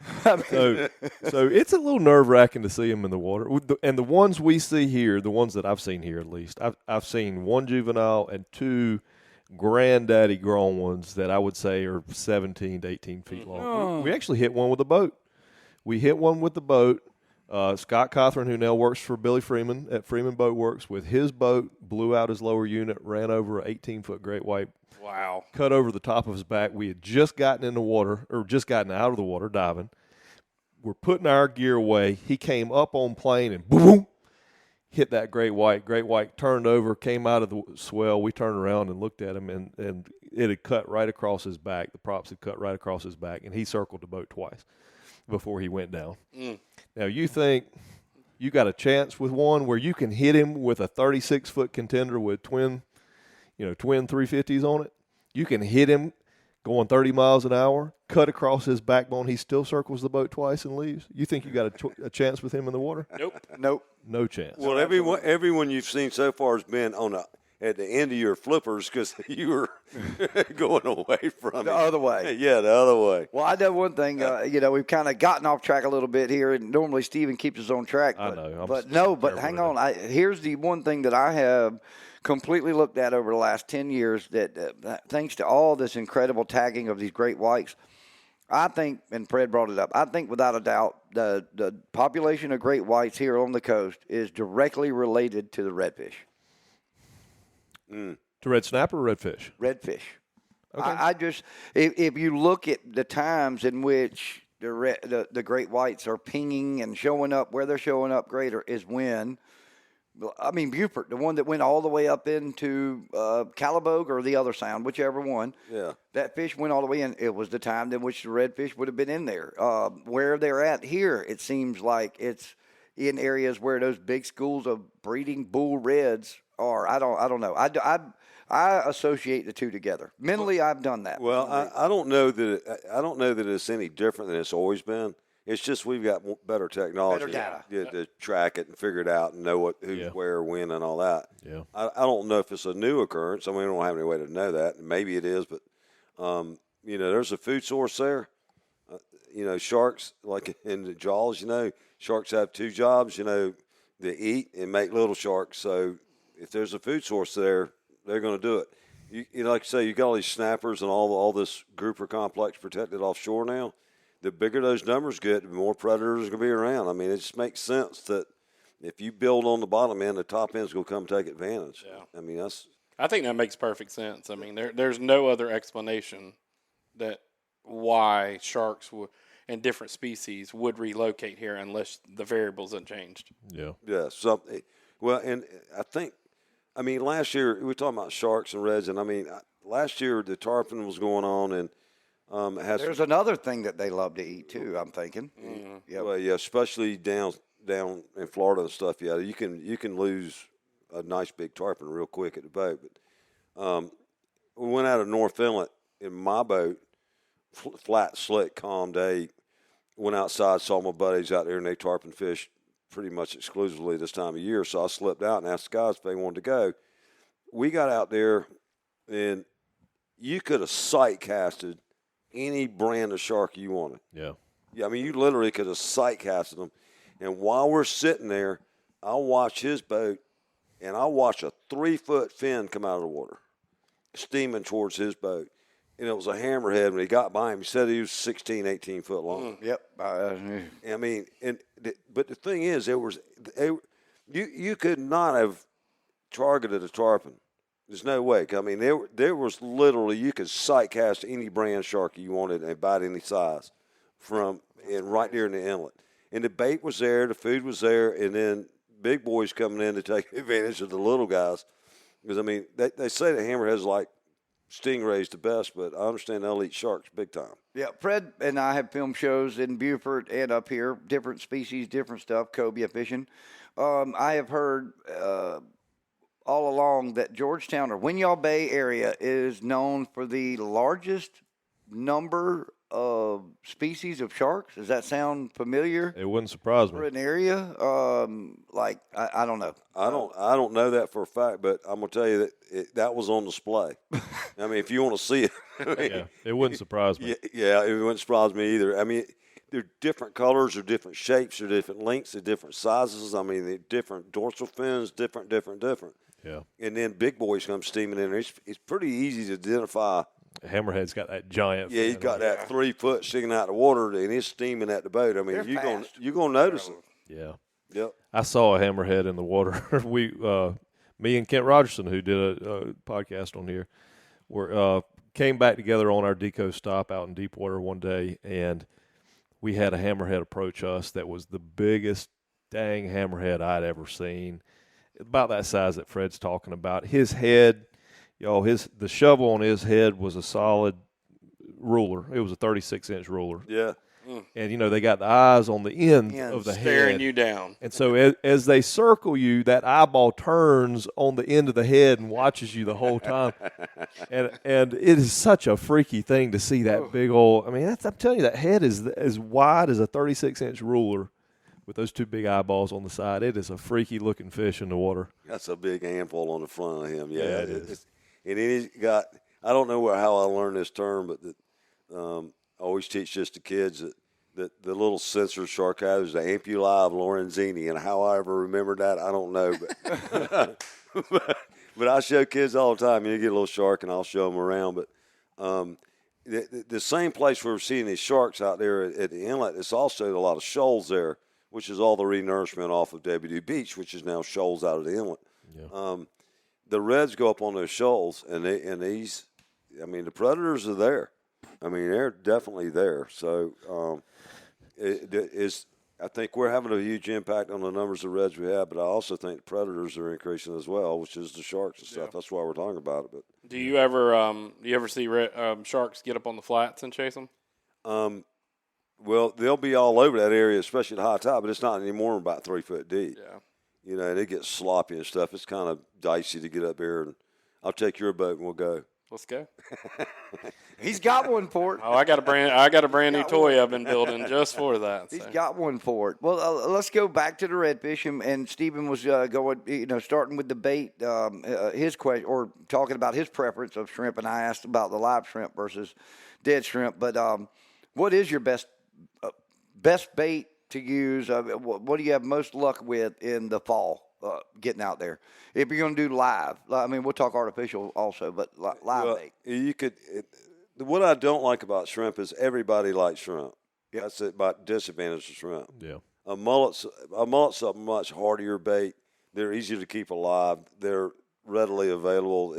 So it's a little nerve-wracking to see him in the water. And the ones we see here, the ones that I've seen here at least, I've seen 1 juvenile and 2 granddaddy grown ones that I would say are 17 to 18 feet long. Oh. We actually hit one with a boat. We hit one with the boat. Scott Cothran, who now works for Billy Freeman at Freeman Boat Works, with his boat, blew out his lower unit, ran over an 18-foot great white. Wow. Cut over the top of his back. We had just gotten in the water, or just gotten out of the water diving. We're putting our gear away. He came up on plane and boom, hit that great white. Great white turned over, came out of the swell. We turned around and looked at him, and it had cut right across his back. The props had cut right across his back, and he circled the boat twice before he went down. Now, you think you got a chance with one where you can hit him with a 36-foot contender with twin 350s on it? You can hit him going 30 miles an hour, cut across his backbone. He still circles the boat twice and leaves. You think you got a chance with him in the water? Nope. No chance. Well, everyone you've seen so far has been at the end of your flippers because you were going away from The other way. Yeah, the other way. Well, I know one thing. We've kind of gotten off track a little bit here, and normally Steven keeps us on track. But, I know. But hang on. Here's the one thing that I have completely looked at over the last 10 years that thanks to all this incredible tagging of these great whites, I think, and Fred brought it up, I think without a doubt the population of great whites here on the coast is directly related to the redfish. To red snapper or redfish? Redfish. Okay. I just, if you look at the times in which the great whites are pinging and showing up, where they're showing up greater is when, Beaufort, the one that went all the way up into Calabogue or the other sound, whichever one. Yeah. That fish went all the way in. It was the time in which the redfish would have been in there. Where they're at here, it seems like it's in areas where those big schools of breeding bull reds are. I don't know. I associate the two together. Mentally, I've done that. Well, I don't know that it's any different than it's always been. It's just we've got better technology Better data. to track it and figure it out and know who's where, when, and all that. Yeah. I don't know if it's a new occurrence. I mean, we don't have any way to know that. Maybe it is, but there's a food source there. Sharks, like in the Jaws, sharks have 2 jobs. They eat and make little sharks. So if there's a food source there, they're going to do it. You know, like you say, you got all these snappers and all this grouper complex protected offshore now. The bigger those numbers get, the more predators are going to be around. I mean, it just makes sense that if you build on the bottom end, the top end's going to come take advantage. Yeah. I mean, I think that makes perfect sense. I mean, there's no other explanation that why sharks and different species would relocate here unless the variables had changed. Yeah. Yeah. Something. Well, and I mean, last year we were talking about sharks and reds, and I mean, last year the tarpon was going on, and there's another thing that they love to eat too, I'm thinking. Mm-hmm. Yep. Well, yeah, especially down in Florida and stuff. Yeah, you can lose a nice big tarpon real quick at the boat. But we went out of North Inlet in my boat, flat, slick, calm day. Went outside, saw my buddies out there, and they tarpon fish pretty much exclusively this time of year. So I slipped out and asked the guys if they wanted to go. We got out there, and you could have sight casted any brand of shark you wanted. Yeah. Yeah, I mean, you literally could have sight casted them. And while we're sitting there, I'll watch his boat, and I'll watch a 3-foot fin come out of the water, steaming towards his boat. And it was a hammerhead. When he got by him, he said he was 16, 18 foot long. Yep. I mean, but the thing is, you could not have targeted a tarpon. There's no way. I mean, there was literally, you could sight cast any brand shark you wanted and about any size and right there in the inlet. And the bait was there, the food was there, and then big boys coming in to take advantage of the little guys. Because, I mean, they say the hammerhead's like stingrays the best, but I understand they'll eat sharks big time. Yeah, Fred and I have film shows in Beaufort and up here, different species, different stuff, cobia fishing. I have heard all along that Georgetown or Winyaw Bay area is known for the largest number of species of sharks. Does that sound familiar? It wouldn't surprise For me. an area, like I don't know. I don't know that for a fact, but I'm gonna tell you that that was on display. I mean, if you want to see it, Yeah, it wouldn't surprise me. yeah, it wouldn't surprise me either. I mean, they're different colors, they're different shapes, they're different lengths, they're different sizes. I mean, they're different dorsal fins, different. Yeah. And then big boys come steaming in there. It's pretty easy to identify. Hammerhead's got that giant. Yeah, he's fin. got that 3 foot sticking out of the water, and he's steaming at the boat. I mean, They're you're gonna notice it. Yeah. Yep. I saw a hammerhead in the water. Me and Kent Rogerson, who did a podcast on here, came back together on our deco stop out in Deepwater one day, and we had a hammerhead approach us that was the biggest dang hammerhead I'd ever seen. About that size that Fred's talking about. His head, the shovel on his head was a solid ruler. It was a 36-inch ruler. Yeah. And, they got the eyes on the end of the head. Staring you down. And so as they circle you, that eyeball turns on the end of the head and watches you the whole time. and it is such a freaky thing to see that big old – I mean, I'm telling you, that head is as wide as a 36-inch ruler with those two big eyeballs on the side. It is a freaky-looking fish in the water. That's a big handful on the front of him. Yeah, it is. And then he's got – I don't know how I learned this term, but I always teach this to kids that the little sensor shark has the Ampullae of Lorenzini, and how I ever remembered that, I don't know. But I show kids all the time. You get a little shark, and I'll show them around. But the same place where we're seeing these sharks out there at the inlet, it's also a lot of shoals there, which is all the renourishment off of WD Beach, which is now shoals out of the inlet. Yeah. The reds go up on those shoals, and these, I mean, the predators are there. I mean, they're definitely there. So I think we're having a huge impact on the numbers of reds we have, but I also think the predators are increasing as well, which is the sharks and stuff. Yeah. That's why we're talking about it. But do you ever see sharks get up on the flats and chase them? Well, they'll be all over that area, especially at high tide, but it's not anymore than about 3 foot deep. Yeah. They get sloppy and stuff. It's kind of dicey to get up here, and I'll take your boat and we'll go. Let's go. He's got one for it. Oh, I got a brand new toy I've been building just for that. He's got one for it. Well, let's go back to the redfish, and Stephen was going, starting with the bait, his question, or talking about his preference of shrimp, and I asked about the live shrimp versus dead shrimp. But what is your best bait to use? What do you have most luck with in the fall? getting out there. If you're going to do live, I mean, we'll talk artificial also, but live bait. You could. What I don't like about shrimp is everybody likes shrimp. Yep. That's it, about disadvantage of shrimp. Yeah. A mullet's a much hardier bait. They're easier to keep alive. They're readily available.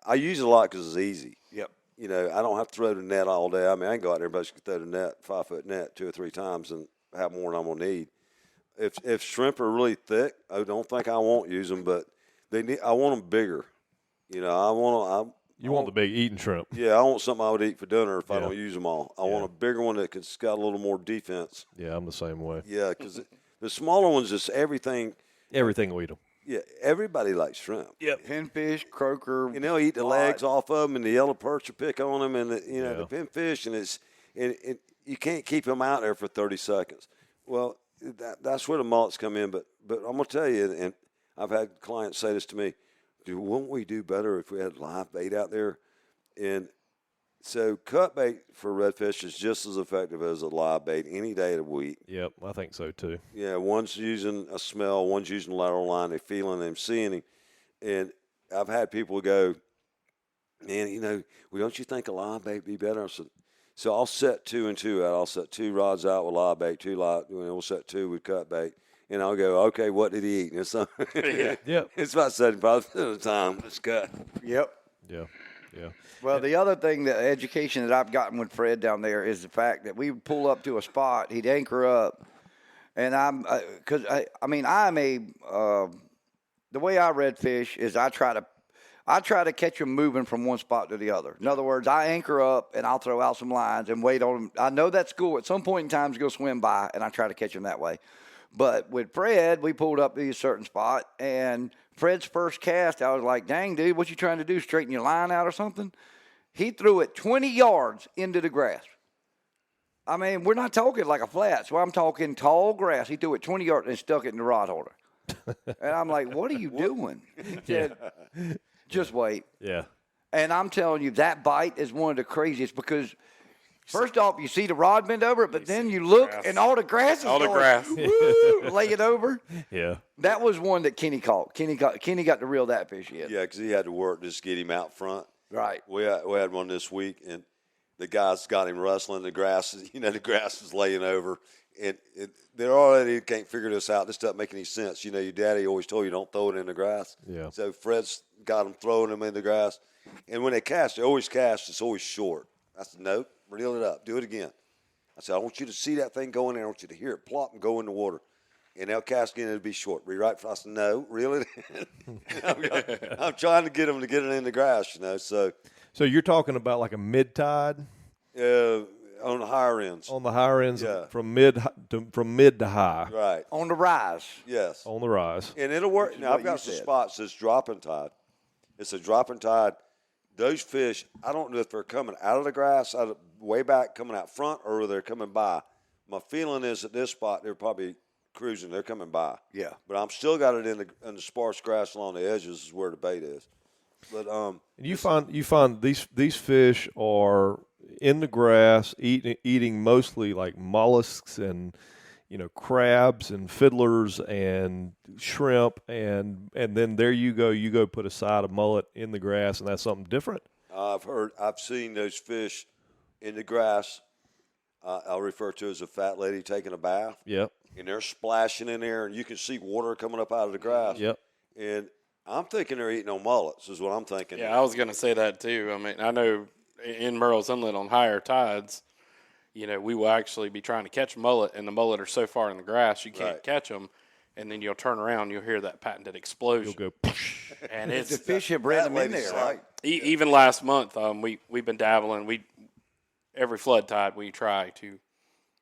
I use it a lot because it's easy. Yep. You know, I don't have to throw the net all day. I mean, I can go out there and basically throw the net, 5-foot net, 2 or 3 times and have more than I'm gonna need. If shrimp are really thick, I don't think I won't use them, but I want them bigger. You know, You want the big eating shrimp. Yeah, I want something I would eat for dinner if I Yeah. don't use them all. I want a bigger one that's got a little more defense. Yeah, I'm the same way. Yeah, because the smaller ones, just everything. Everything will eat them. Yeah, everybody likes shrimp. Yep. Pinfish, croaker. And they'll eat the legs off of them, and the yellow perch will pick on them, and the pinfish, and you can't keep them out there for 30 seconds. Well, that's where the mullets come in. But I'm gonna tell you, and I've had clients say this to me: wouldn't we do better if we had live bait out there? And so cut bait for redfish is just as effective as a live bait any day of the week. Yep, I think so too. Yeah, one's using a smell, one's using a lateral line. They're feeling him, seeing him. And I've had people go, man, well, don't you think a live bait would be better? I said, so I'll set 2 and 2 out. I'll set 2 rods out with live bait, we'll set 2 with cut bait. And I'll go, okay, what did he eat? And it's, Yep. it's about 75% of the time it's cut. Yep. Yeah. Yeah. Well, the other thing, the education that I've gotten with Fred down there is the fact that we would pull up to a spot, he'd anchor up, and the way I red fish is I try to catch them moving from one spot to the other. In other words, I anchor up and I'll throw out some lines and wait on them. I know that school at some point in time is going to swim by, and I try to catch them that way. But with Fred, we pulled up to a certain spot, and Fred's first cast, I was like, dang, dude, what you trying to do, straighten your line out or something? He threw it 20 yards into the grass. I mean, we're not talking like a flat, so I'm talking tall grass. He threw it 20 yards and stuck it in the rod holder. And I'm like, what are you doing? He said, just wait. Yeah. And I'm telling you, that bite is one of the craziest because – first off, you see the rod bend over, but then you look and all the grass is woo, lay it over. Yeah. That was one that Kenny caught. Kenny got to reel that fish in. Yeah, because he had to work just to get him out front. Right. We had one this week, and the guys got him wrestling. The grass is laying over. And they're already can't figure this out. This doesn't make any sense. You know, your daddy always told you don't throw it in the grass. Yeah. So Fred's got them throwing them in the grass. And when they cast, it's always short. I said, nope. Reel it up. Do it again. I said, I want you to see that thing go in there. I want you to hear it plop and go in the water. And they'll cast again. It'll be short. Rewrite. I said, no, reel it in. I'm trying to get them to get it in the grass, So you're talking about like a mid-tide? On the higher ends. On the higher ends, Yeah. from mid to high. Right. On the rise. Yes. On the rise. And it'll work. Now, I've got some spots that's dropping tide. It's a dropping tide. Those fish, I don't know if they're coming out of the grass, way back, coming out front, or they're coming by. My feeling is at this spot, they're probably cruising. They're coming by. Yeah. But I'm still got it in the sparse grass along the edges is where the bait is. But and you find these fish are in the grass eating mostly like mollusks and crabs and fiddlers and shrimp and then there you go put a side of mullet in the grass, and that's something different. I've seen those fish in the grass. I'll refer to as a fat lady taking a bath. Yep. And they're splashing in there, and you can see water coming up out of the grass. Yep. And I'm thinking they're eating on mullets is what I'm thinking. Yeah, I was going to say that too. I mean, I know in Merle's Inlet on higher tides, we will actually be trying to catch mullet, and the mullet are so far in the grass you can't catch them, and then you'll turn around, you'll hear that patented explosion. You'll go, and it's the fish have bred them in there, right? Even last month, we've been dabbling. Every flood tide we try to,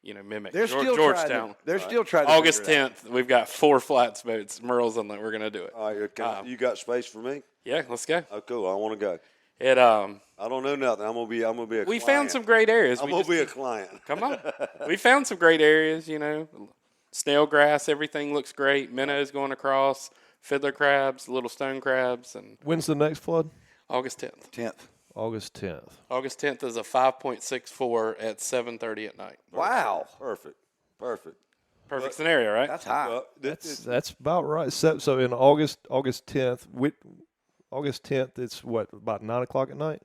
mimic Georgetown. They're still trying to August 10th, we've got 4 flats boats, Merle's Inlet. We're going to do it. All right, you got space for me? Yeah, let's go. Oh, cool. I want to go. I don't know nothing. I'm gonna be a client. We found some great areas. I'm gonna be a client. Come on. We found some great areas, snail grass, everything looks great. Minnows going across, fiddler crabs, little stone crabs. And when's the next flood? August 10th. August 10th. August 10th is a 5.64 at 7:30 at night. Wow. Perfect. Perfect scenario, right? That's high. Well, That's about right. So in August 10th, August 10th, it's what, about 9 o'clock at night?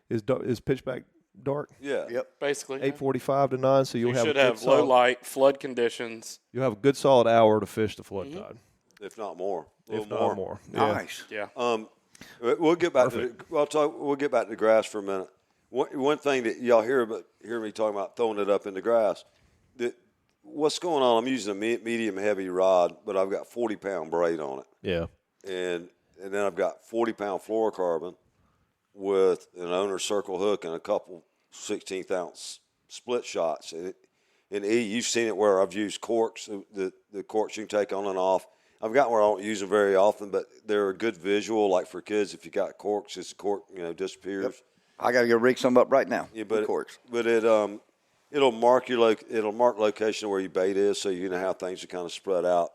Is pitch black dark? yeah. Yep. Basically. 8:45 to 9. So You you'll should have have low light, flood conditions. You'll have a good solid hour to fish the flood tide, If not more. A little if not more. Yeah. Nice. Yeah. We'll get back we'll get back to the grass for a minute. One thing that y'all hear me talking about throwing it up in the grass. What's going on? I'm using a medium heavy rod, but I've got 40-pound braid on it, Yeah. and then I've got 40-pound fluorocarbon with an owner circle hook and a couple 16th ounce split shots. And you've seen it where I've used corks, the corks you can take on and off. I've got where I don't use them very often, but they're a good visual, like for kids. If you got corks, it's cork, disappears. Yep. I got to go rig some up right now. Yeah, but of course. It'll mark location where your bait is, so you know how things are kind of spread out.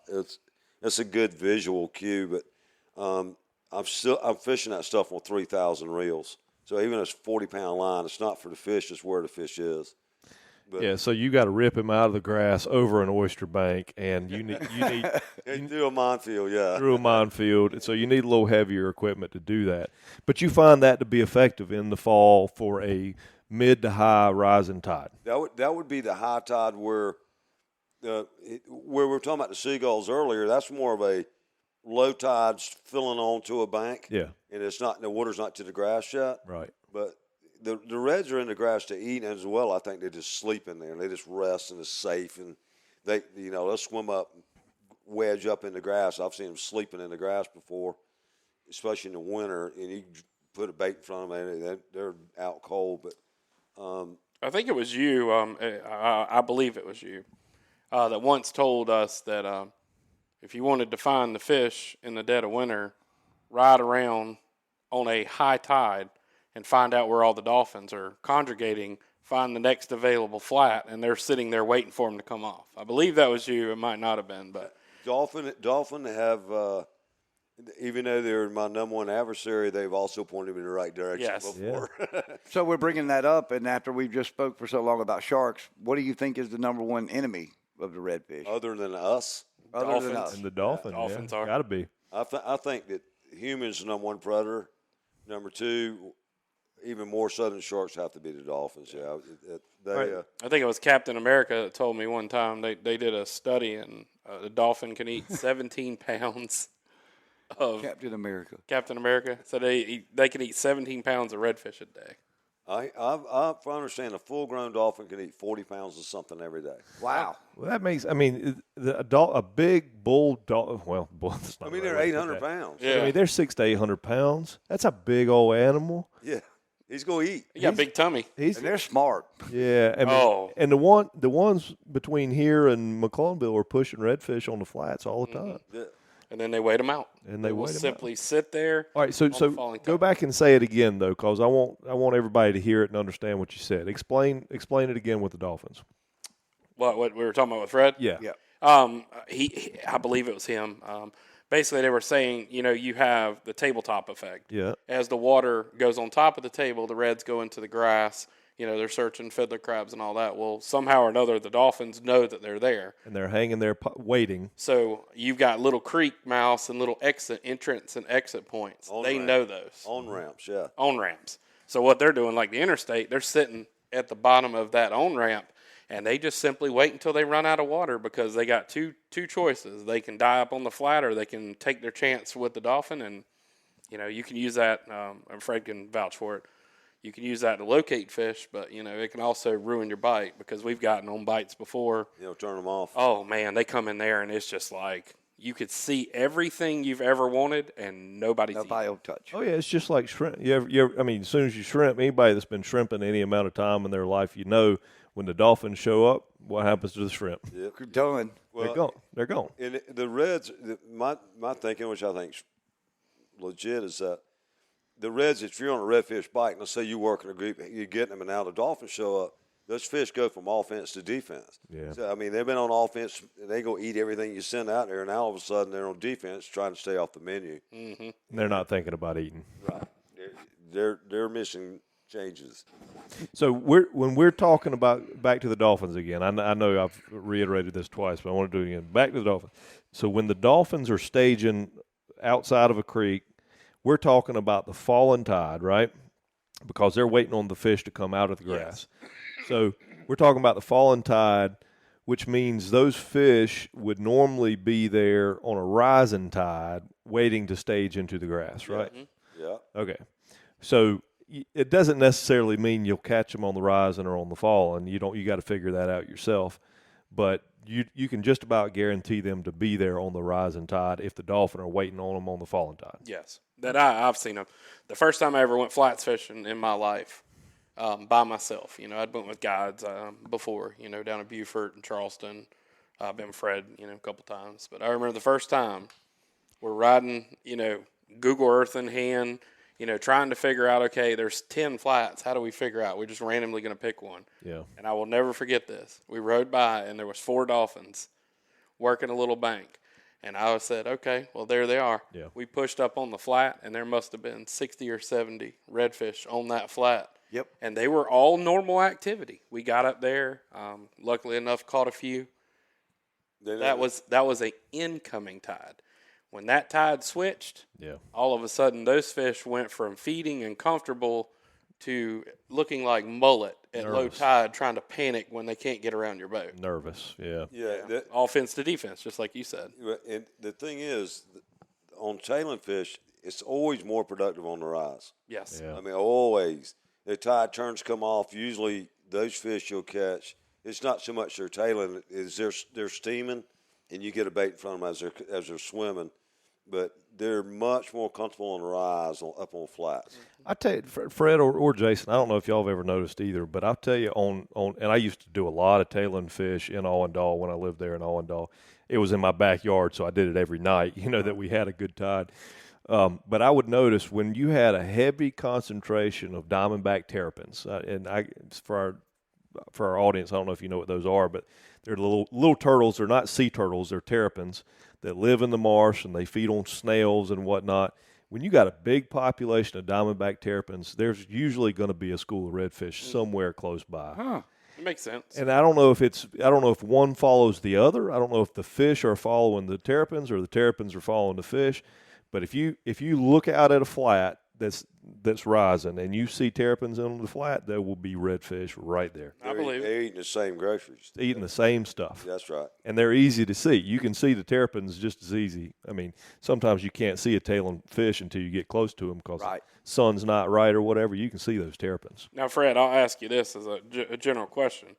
It's a good visual cue, but I'm fishing that stuff on 3,000 reels. So even if it's 40-pound line, it's not for the fish; it's where the fish is. But Yeah, so you got to rip him out of the grass over an oyster bank, and you need through a minefield, yeah. through a minefield. So you need a little heavier equipment to do that. But you find that to be effective in the fall for a mid to high rising tide. That would be the high tide where we were talking about the seagulls earlier. That's more of a low tides filling onto a bank. Yeah. And the water's not to the grass yet. Right. But the reds are in the grass to eat as well. I think they just sleep in there and they just rest and it's safe, and they'll swim up, wedge up in the grass. I've seen them sleeping in the grass before, especially in the winter, and you put a bait in front of them and they're out cold. But I think it was you. I believe it was you that once told us that if you wanted to find the fish in the dead of winter, ride around on a high tide and find out where all the dolphins are congregating. Find the next available flat, and they're sitting there waiting for them to come off. I believe that was you. It might not have been, but dolphin have. Even though they're my number one adversary, they've also pointed me in the right direction before. Yeah. So we're bringing that up, and after we've just spoke for so long about sharks, what do you think is the number one enemy of the redfish? Other than us, Other than us. And the dolphin, dolphins yeah, are. got to be. I think that humans are number one predator. Number two, even more so than sharks, have to be the dolphins. Yeah, I think it was Captain America that told me one time they did a study, and the dolphin can eat 17 pounds of Captain America. Captain America. So they can eat 17 pounds of redfish a day. I understand a full-grown dolphin can eat 40 pounds of something every day. Wow. Well, that makes. I mean, a big bull dolphin. Well, bull. That's not I mean, the they're right way to put 800 that. pounds. Yeah. I mean, they're 600 to 800 pounds. That's a big old animal. Yeah, he's gonna eat. He got a big tummy. He's And they're smart. yeah. I mean, and the ones between here and McClellanville are pushing redfish on the flats all the time. Yeah. And then they wait them out. And they will wait 'em out. simply sit there. All right, so on the falling go tide. back and say it again though, because I want everybody to hear it and understand what you said. Explain it again with the dolphins. What we were talking about with Fred? Yeah. Yeah. I believe it was him. Basically, they were saying, you have the tabletop effect. Yeah. As the water goes on top of the table, the reds go into the grass. They're searching fiddler crabs and all that. Well, somehow or another, the dolphins know that they're there. And they're hanging there waiting. So you've got little creek mouths and little entrance and exit points. They know those. On ramps, yeah. On ramps. So what they're doing, like the interstate, they're sitting at the bottom of that on ramp, and they just simply wait until they run out of water, because they got two choices. They can die up on the flat, or they can take their chance with the dolphin, and you can use that. And Fred can vouch for it. You can use that to locate fish, but it can also ruin your bite, because we've gotten on bites before. Turn them off. Oh man, they come in there and it's just like you could see everything you've ever wanted, and nobody will touch. Oh yeah, it's just like shrimp. I mean, as soon as you shrimp, anybody that's been shrimping any amount of time in their life, when the dolphins show up, what happens to the shrimp? Yep. You're done. Well, They're gone. And the reds, my thinking, which I think is legit, is that the reds, if you're on a redfish bite, let's say you work in a group, you're getting them, and now the dolphins show up, those fish go from offense to defense. Yeah. So, I mean, they've been on offense, and they go eat everything you send out there, and now all of a sudden they're on defense trying to stay off the menu. Mm-hmm. They're not thinking about eating. Right. They're missing changes. So when we're talking about back to the dolphins again, I know I've reiterated this twice, but I want to do it again. Back to the dolphins. So when the dolphins are staging outside of a creek, we're talking about the falling tide, right? Because they're waiting on the fish to come out of the grass. Yes. So we're talking about the falling tide, which means those fish would normally be there on a rising tide waiting to stage into the grass, right? Yeah. Okay. So it doesn't necessarily mean you'll catch them on the rising or on the falling. You got to figure that out yourself. But you can just about guarantee them to be there on the rising tide if the dolphin are waiting on them on the falling tide. Yes, that I've seen them. The first time I ever went flats fishing in my life, by myself. I'd went with guides before, down at Beaufort and Charleston. I've been with Fred, a couple times. But I remember the first time we're riding, Google Earth in hand, trying to figure out, okay, there's 10 flats. How do we figure out? We're just randomly going to pick one. Yeah. And I will never forget this. We rode by, and there was 4 dolphins working a little bank. And I said, okay, well, there they are. Yeah. We pushed up on the flat, and there must have been 60 or 70 redfish on that flat. Yep. And they were all normal activity. We got up there, luckily enough, caught a few. That was an incoming tide. When that tide switched, all of a sudden those fish went from feeding and comfortable to looking like mullet at low tide, trying to panic when they can't get around your boat. Nervous, yeah. Offense to defense, just like you said. And the thing is, on tailing fish, it's always more productive on the rise. Yes. Yeah. I mean, always. The tide turns come off. Usually those fish you'll catch, it's not so much they're tailing, is they're steaming, and you get a bait in front of them as they're swimming. But they're much more comfortable on the rise up on flats. I tell you, Fred or Jason, I don't know if y'all have ever noticed either, but I'll tell you and I used to do a lot of tailing fish in Allendale when I lived there in Allendale. It was in my backyard, so I did it every night, that we had a good tide. But I would notice when you had a heavy concentration of diamondback terrapins, for our audience, I don't know if you know what those are, but they're little turtles. They're not sea turtles. They're terrapins that live in the marsh, and they feed on snails and whatnot. When you got a big population of diamondback terrapins, there's usually going to be a school of redfish somewhere close by. Huh. It makes sense. And I don't know if one follows the other. I don't know if the fish are following the terrapins or the terrapins are following the fish. But if you look out at a flat that's rising and you see terrapins on the flat, there will be redfish right there. I believe they're eating the same groceries. Eating the same stuff. That's right. And they're easy to see. You can see the terrapins just as easy. I mean, sometimes you can't see a tailing fish until you get close to them because the sun's not right or whatever. You can see those terrapins. Now, Fred, I'll ask you this as a general question.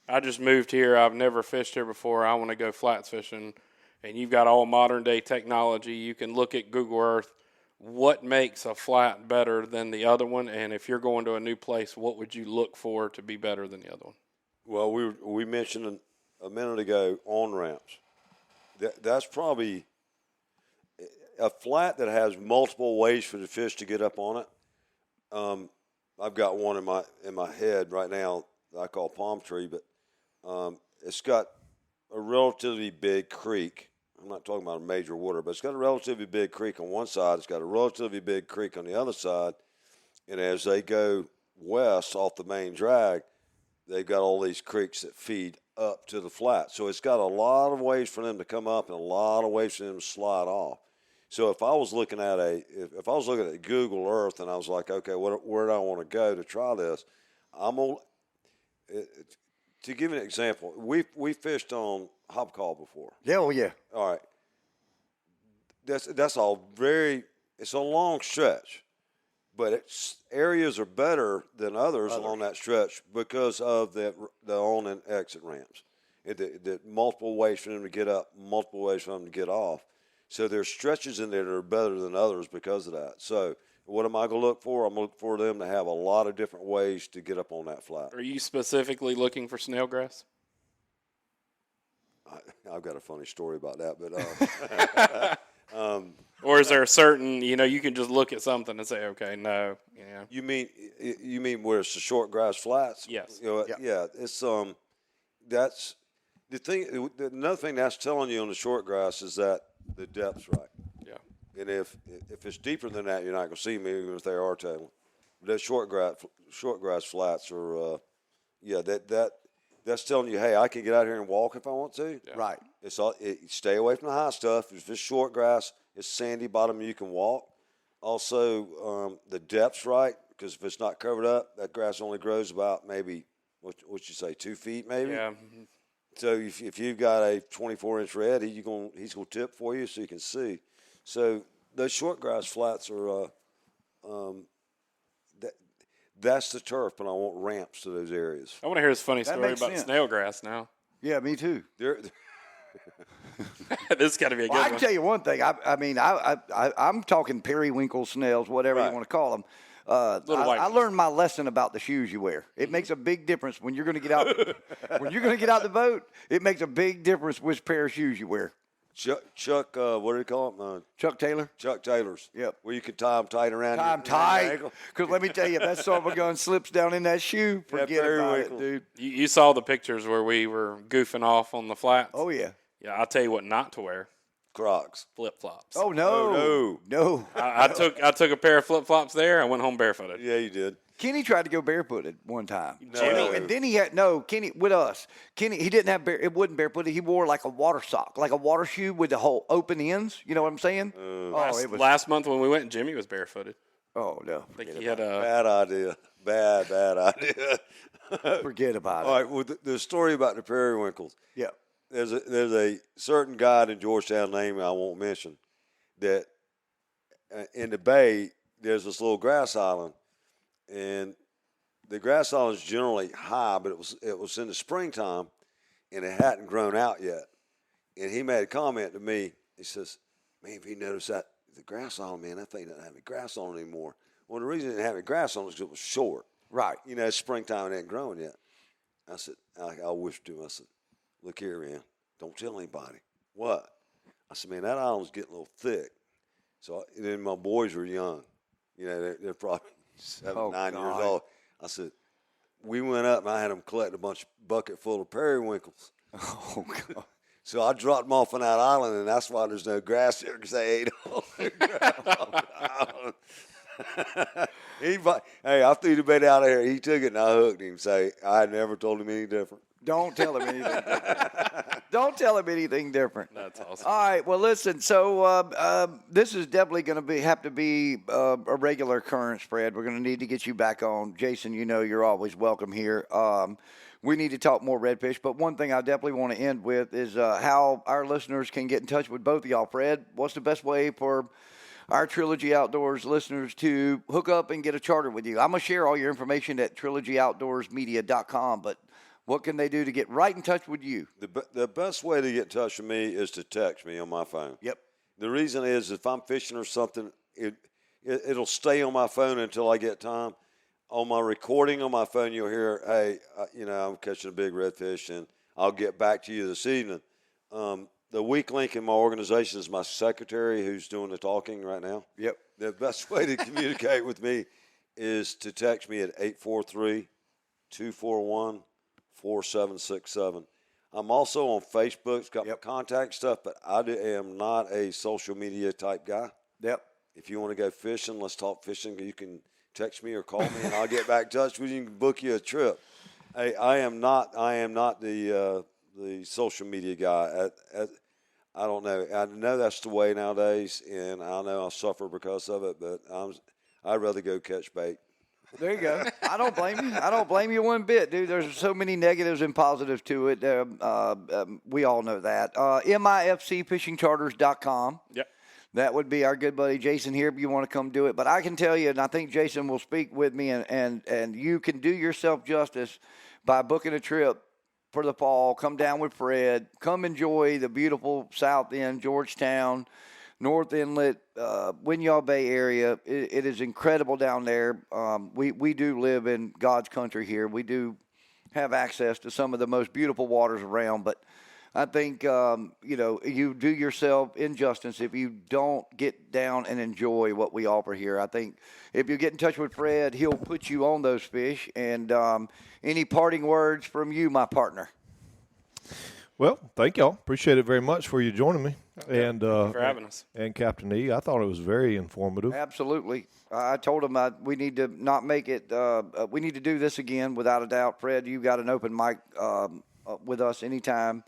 I just moved here. I've never fished here before. I want to go flats fishing. And you've got all modern-day technology. You can look at Google Earth. What makes a flat better than the other one? And if you're going to a new place, what would you look for to be better than the other one? Well, we mentioned a minute ago on-ramps. That's probably a flat that has multiple ways for the fish to get up on it. I've got one in my head right now that I call Palm Tree, but it's got a relatively big creek. I'm not talking about a major water, but it's got a relatively big creek on one side. It's got a relatively big creek on the other side. And as they go west off the main drag, they've got all these creeks that feed up to the flat. So it's got a lot of ways for them to come up and a lot of ways for them to slide off. So if I was looking at Google Earth and I was like, okay, where do I want to go to try this? To give you an example, we fished on hopcall before. Yeah, oh yeah. All right. That's all it's a long stretch, but areas are better than others along that stretch because of the on and exit ramps. The multiple ways for them to get up, multiple ways for them to get off. So there's stretches in there that are better than others because of that. So what am I going to look for? I'm going to look for them to have a lot of different ways to get up on that flat. Are you specifically looking for snail grass? I've got a funny story about that, but or is there a certain, you can just look at something and say, okay, no, You mean where it's the short grass flats? Yes. Yeah. It's that's the thing. Another thing that's telling you on the short grass is that the depth's right. Yeah. And if it's deeper than that, you're not going to see me even if they are tailing. Those short grass flats are, that's telling you, hey, I can get out here and walk if I want to. Yeah. Right. Stay away from the high stuff. If it's short grass, it's sandy bottom, you can walk. Also, the depth's right, because if it's not covered up, that grass only grows about maybe, what you say, 2 feet maybe? Yeah. So if you've got a 24-inch red, he's gonna tip for you so you can see. So those short grass flats are, that's the turf, and I want ramps to those areas. I want to hear this funny That story makes about sense. snail grass now. Yeah, me too. This got to be a good Well, I one. can tell you one thing. I'm talking periwinkle snails, whatever Right. you want to call them. Little white I ones. learned my lesson about the shoes you wear. It makes a big difference when you're going to get out. When you're going to get out the boat, it makes a big difference which pair of shoes you wear. Chuck, what do you call them? Chuck Taylor. Chuck Taylors. Yep. Where you can tie them tight around Tie 'em your tight. ankle. Because let me tell you, if that son of a gun slips down in that shoe, forget about it, periwinkle. dude. You saw the pictures where we were goofing off on the flats. Oh, yeah. Yeah, I'll tell you what not to wear: Crocs. flip flops. Oh, no. No. I took a pair of flip flops there. I went home barefooted. Yeah, you did. Kenny tried to go barefooted one time. No. And then Kenny with us. Kenny, he didn't have it wasn't barefooted. He wore like a water sock, like a water shoe with the whole open ends. You know what I'm saying? It was. Last month when we went, Jimmy was barefooted. Oh no, I think he had a. Bad idea. Bad idea. forget about it. All right. Well, the story about the periwinkles. Yeah. There's a certain guy in Georgetown, name I won't mention, that in the bay there's this little grass island, and the grass island is generally high, but it was in the springtime, and it hadn't grown out yet. And he made a comment to me. He says, "Man, if you notice that the grass island, man, that thing doesn't have any grass on it anymore." Well, the reason it didn't have any grass on it is because it was short. Right. You know, it's springtime, it ain't growing yet. I said, I whispered to him, I said, "Look here, man, don't tell anybody." What? I said, "Man, that island's getting a little thick." So then my boys were young. You know, they're probably 7, 9 years God. old. I said, we went up and I had them collect a bucket full of periwinkles. Oh God. So I dropped them off on that island, and that's why there's no grass there, because they ate all the grass on the island. Hey, I threw the bait out of here. He took it, and I hooked him. So I never told him any different. Don't tell him anything different. Don't tell him anything different. That's awesome. All right. Well, listen. So this is definitely going to have to be a regular occurrence, Fred. We're going to need to get you back on, Jason. You know, you're always welcome here. We need to talk more redfish. But one thing I definitely want to end with is how our listeners can get in touch with both of y'all. Fred, what's the best way for our Trilogy Outdoors listeners to hook up and get a charter with you? I'm going to share all your information at TrilogyOutdoorsMedia.com, but what can they do to get right in touch with you? The best way to get in touch with me is to text me on my phone. Yep. The reason is if I'm fishing or something, it'll stay on my phone until I get time. On my recording on my phone, you'll hear, "Hey, I'm catching a big redfish, and I'll get back to you this evening." The weak link in my organization is my secretary, who's doing the talking right now. Yep. The best way to communicate with me is to text me at 843-241-4767. I'm also on Facebook. It's got my contact stuff, but I am not a social media type guy. Yep. If you want to go fishing, let's talk fishing. You can text me or call me, and I'll get back in touch with you and book you a trip. Hey, I am not the social media guy. I don't know. I know that's the way nowadays, and I know I'll suffer because of it. But I'd rather go catch bait. There you go. I don't blame you. I don't blame you one bit, dude. There's so many negatives and positives to it. We all know that. MIFCFishingCharters.com. Yep. That would be our good buddy Jason here if you want to come do it. But I can tell you, and I think Jason will speak with me, and you can do yourself justice by booking a trip for the fall. Come down with Fred. Come enjoy the beautiful South End, Georgetown, North Inlet, Winyah Bay area. It is incredible down there. We do live in God's country here. We do have access to some of the most beautiful waters around, but I think, you do yourself injustice if you don't get down and enjoy what we offer here. I think if you get in touch with Fred, he'll put you on those fish. And any parting words from you, my partner? Well, thank y'all. Appreciate it very much for you joining me. And Thank you for having us. And Captain E. I thought it was very informative. Absolutely. I told him we need to not make it. We need to do this again without a doubt. Fred, you got an open mic with us anytime.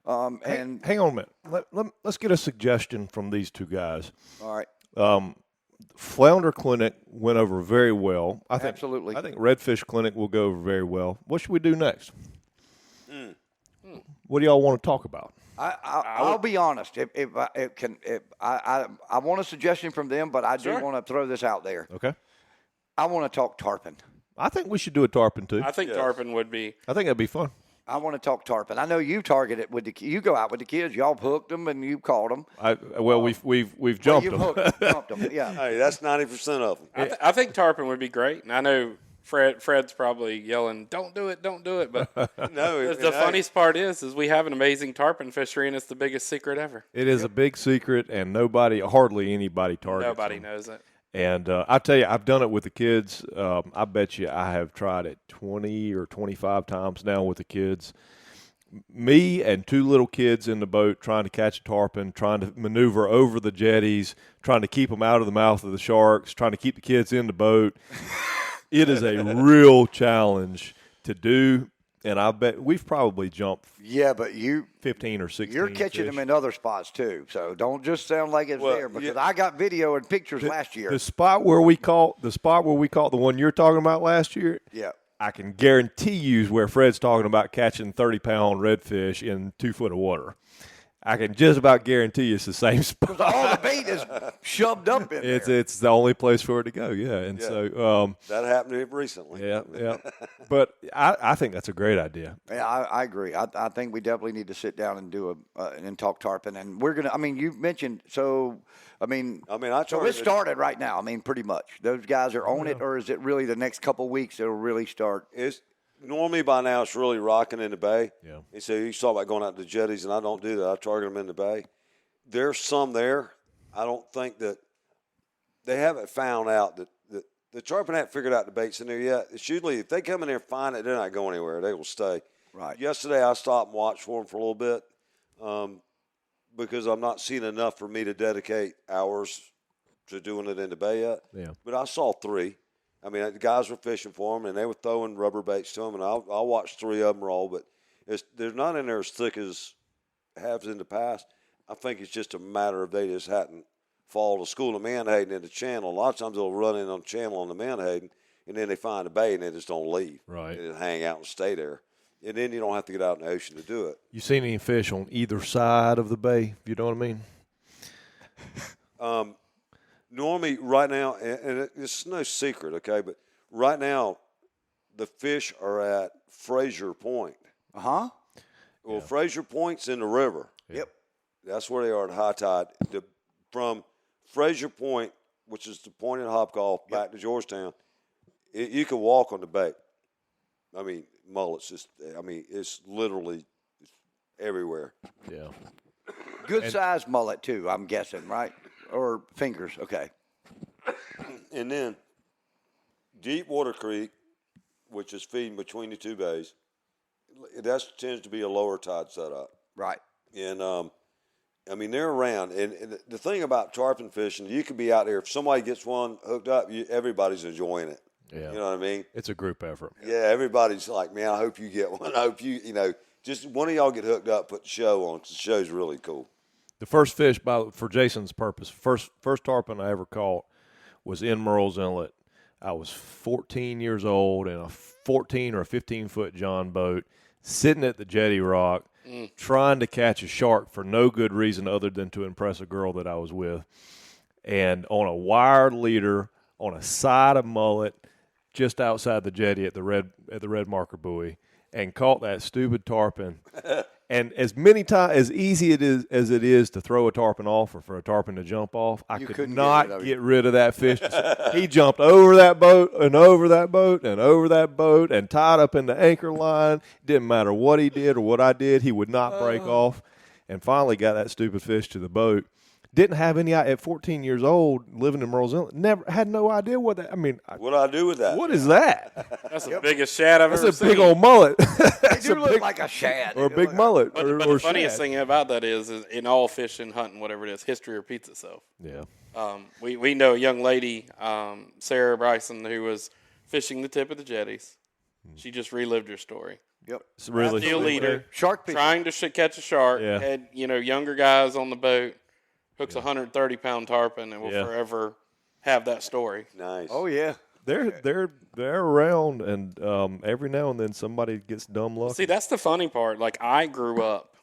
And hang on a minute. Let's get a suggestion from these two guys. all right. Flounder Clinic went over very well. Absolutely. I think Redfish Clinic will go over very well. What should we do next? What do y'all want to talk about? I'll be honest. I want a suggestion from them, but I do want to throw this out there. Okay. I want to talk tarpon. I think we should do a tarpon too. I think tarpon would be. I think that'd be fun. I want to talk tarpon. I know you target it with you go out with the kids. Y'all hooked them and you caught them. We've jumped them. Jumped them. Yeah. Hey, that's 90% of them. I think tarpon would be great, and I know Fred's probably yelling, "Don't do it, don't do it!" But No, the funniest part is we have an amazing tarpon fishery, and it's the biggest secret ever. It is a big secret, and hardly anybody targets Nobody them. knows it. And I tell you, I've done it with the kids. I bet you I have tried it 20 or 25 times now with the kids. Me and two little kids in the boat trying to catch a tarpon, trying to maneuver over the jetties, trying to keep them out of the mouth of the sharks, trying to keep the kids in the boat. It is a real challenge to do. And I bet we've probably jumped but 15 or 16 you're catching fish. them in other spots too. So don't just sound like it's there because I got video and pictures last year. The spot where we caught the one you're talking about last year. Yeah. I can guarantee you is where Fred's talking about catching 30-pound redfish in 2 foot of water. I can just about guarantee you it's the same spot. Because all the bait is shoved up in there. It's the only place for it to go, yeah. And so that happened to him recently. Yeah. But I think that's a great idea. Yeah, I agree. I think we definitely need to sit down and do and talk tarpon. And we're gonna. I mean, you mentioned so. So it started right now. I mean, pretty much those guys are on it, or is it really the next couple weeks it'll really start? It's normally by now it's really rocking in the bay. Yeah. And so you saw about going out to the jetties, and I don't do that. I target them in the bay. There's some there. I don't think that they haven't found out that the tarpon haven't figured out the baits in there yet. It's usually if they come in there and find it, they're not going anywhere. They will stay. Right. Yesterday I stopped and watched for them for a little bit because I'm not seeing enough for me to dedicate hours to doing it in the bay yet. Yeah. But I saw 3. I mean, the guys were fishing for them, and they were throwing rubber baits to them, and I watched 3 of them roll. But they're not in there as thick as has in the past. I think it's just a matter of they just hadn't followed the school of menhaden in the channel. A lot of times they'll run in on the channel on the menhaden, and then they find a bay, and they just don't leave. Right. They just hang out and stay there. And then you don't have to get out in the ocean to do it. You seen any fish on either side of the bay, if you know what I mean? Normally, right now, and it's no secret, okay, but right now, the fish are at Fraser Point. Uh-huh. Well, Fraser Point's in the river. Yep. That's where they are at high tide. From Fraser Point, which is the point in Hopgolf, back to Georgetown, you can walk on the bay. I mean, mullets, it's literally everywhere. Yeah. Good sized mullet too, I'm guessing, right? Or fingers, okay. And then Deepwater Creek, which is feeding between the 2 bays, that tends to be a lower tide setup. Right. And, they're around. And the thing about tarpon fishing, you can be out there. If somebody gets one hooked up, everybody's enjoying it. Yeah. You know what I mean? It's a group effort. Yeah, everybody's like, man, I hope you get one. I hope just one of y'all get hooked up, put the show on, 'cause the show's really cool. The first fish, for Jason's purpose, first tarpon I ever caught was in Merle's Inlet. I was 14 years old in a 14 or a 15-foot John boat, sitting at the jetty rock, trying to catch a shark for no good reason other than to impress a girl that I was with. And on a wired leader, on a side of mullet, just outside the jetty at the red marker buoy, and caught that stupid tarpon. And as many times as easy it is to throw a tarpon off or for a tarpon to jump off, I could not get rid of that fish. He jumped over that boat and over that boat and over that boat and tied up in the anchor line. Didn't matter what he did or what I did, he would not break off. And finally got that stupid fish to the boat. Didn't have any at 14 years old, living in Murrells Inlet. Never had no idea what that. I mean, What do I do with that? what is that? That's the biggest shad I've ever That's a seen. big old mullet. They do look like a shad. or a big mullet. But or, the or funniest shad. thing about that is in all fishing, hunting, whatever it is, history repeats itself. Yeah. We know a young lady, Sarah Bryson, who was fishing the tip of the jetties. She just relived her story. Yep. It's really Steel leader, Shark fishing. trying to catch a shark. Yeah. Had younger guys on the boat. Hooks a 130-pound tarpon and will forever have that story. Nice. Oh, yeah. They're around, and every now and then somebody gets dumb luck. See, that's the funny part. Like, I grew up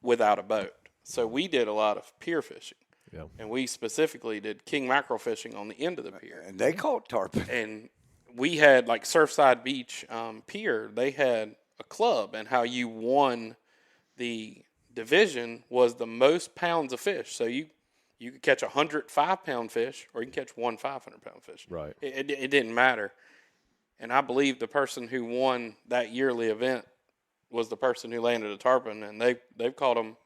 without a boat, so we did a lot of pier fishing. Yeah. And we specifically did king mackerel fishing on the end of the pier. And they caught tarpon. And we had, like, Surfside Beach Pier, they had a club, and how you won the division was the most pounds of fish. So you could catch 105-pound fish, or you can catch one 500-pound fish. Right. It didn't matter. And I believe the person who won that yearly event was the person who landed a tarpon, and they've caught them,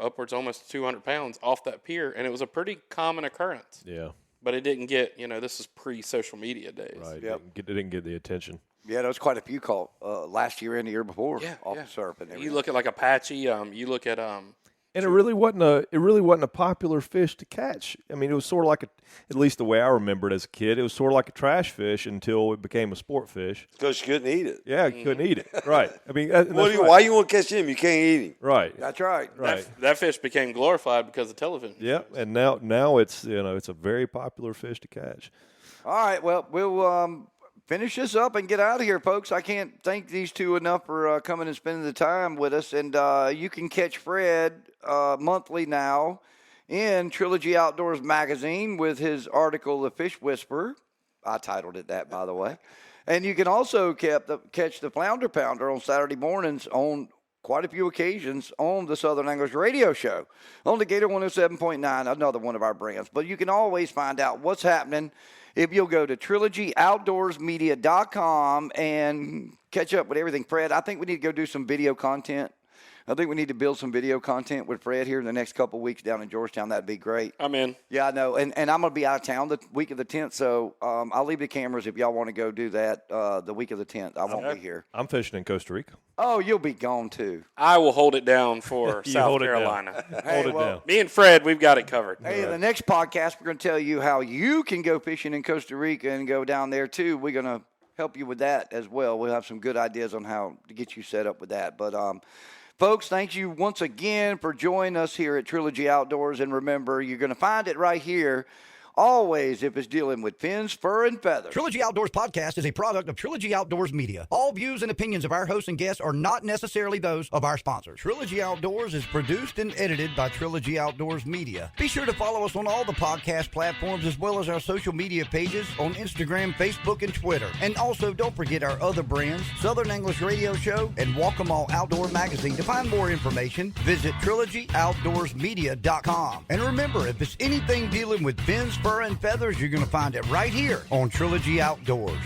upwards almost 200 pounds off that pier, and it was a pretty common occurrence. Yeah. But it didn't get, this is pre-social media days. Right. Yep. It didn't get the attention. Yeah, there was quite a few caught last year and the year before off the surf and everything. You look at like Apache. You look at And it really wasn't a popular fish to catch. I mean, it was sort of like at least the way I remember it as a kid, it was sort of like a trash fish until it became a sport fish. Because you couldn't eat it. Yeah, you couldn't eat it. Right. I mean, Why you want to catch him? You can't eat him. Right. That's right. Right. that fish became glorified because of television. Yeah, and now it's it's a very popular fish to catch. All right, well, we'll finish this up and get out of here, folks. I can't thank these two enough for coming and spending the time with us. And you can catch Fred monthly now in Trilogy Outdoors magazine with his article, The Fish Whisperer. I titled it that, by the way. And you can also catch the Flounder Pounder on Saturday mornings on quite a few occasions on the Southern Anglers Radio Show on the Gator 107.9, another one of our brands. But you can always find out what's happening if you'll go to TrilogyOutdoorsMedia.com and catch up with everything. Fred, I think we need to go do some video content. I think we need to build some video content with Fred here in the next couple of weeks down in Georgetown. That'd be great. I'm in. Yeah, I know. And I'm going to be out of town the week of the 10th, so I'll leave the cameras if y'all want to go do that the week of the 10th. I won't be here. I'm fishing in Costa Rica. Oh, you'll be gone, too. I will hold it down for You South hold it down. Carolina. Hold it down. Me and Fred, we've got it covered. Hey, in the next podcast, we're going to tell you how you can go fishing in Costa Rica and go down there, too. We're going to help you with that as well. We'll have some good ideas on how to get you set up with that. But, folks, thank you once again for joining us here at Trilogy Outdoors. And remember, you're going to find it right here, always, if it's dealing with fins, fur, and feathers. Trilogy Outdoors Podcast is a product of Trilogy Outdoors Media. All views and opinions of our hosts and guests are not necessarily those of our sponsors. Trilogy Outdoors is produced and edited by Trilogy Outdoors Media. Be sure to follow us on all the podcast platforms as well as our social media pages on Instagram, Facebook, and Twitter. And also, don't forget our other brands, Southern English Radio Show and Walk 'Em All Outdoor Magazine. To find more information, visit TrilogyOutdoorsMedia.com. And remember, if it's anything dealing with fins, fur, and feathers, you're going to find it right here on Trilogy Outdoors.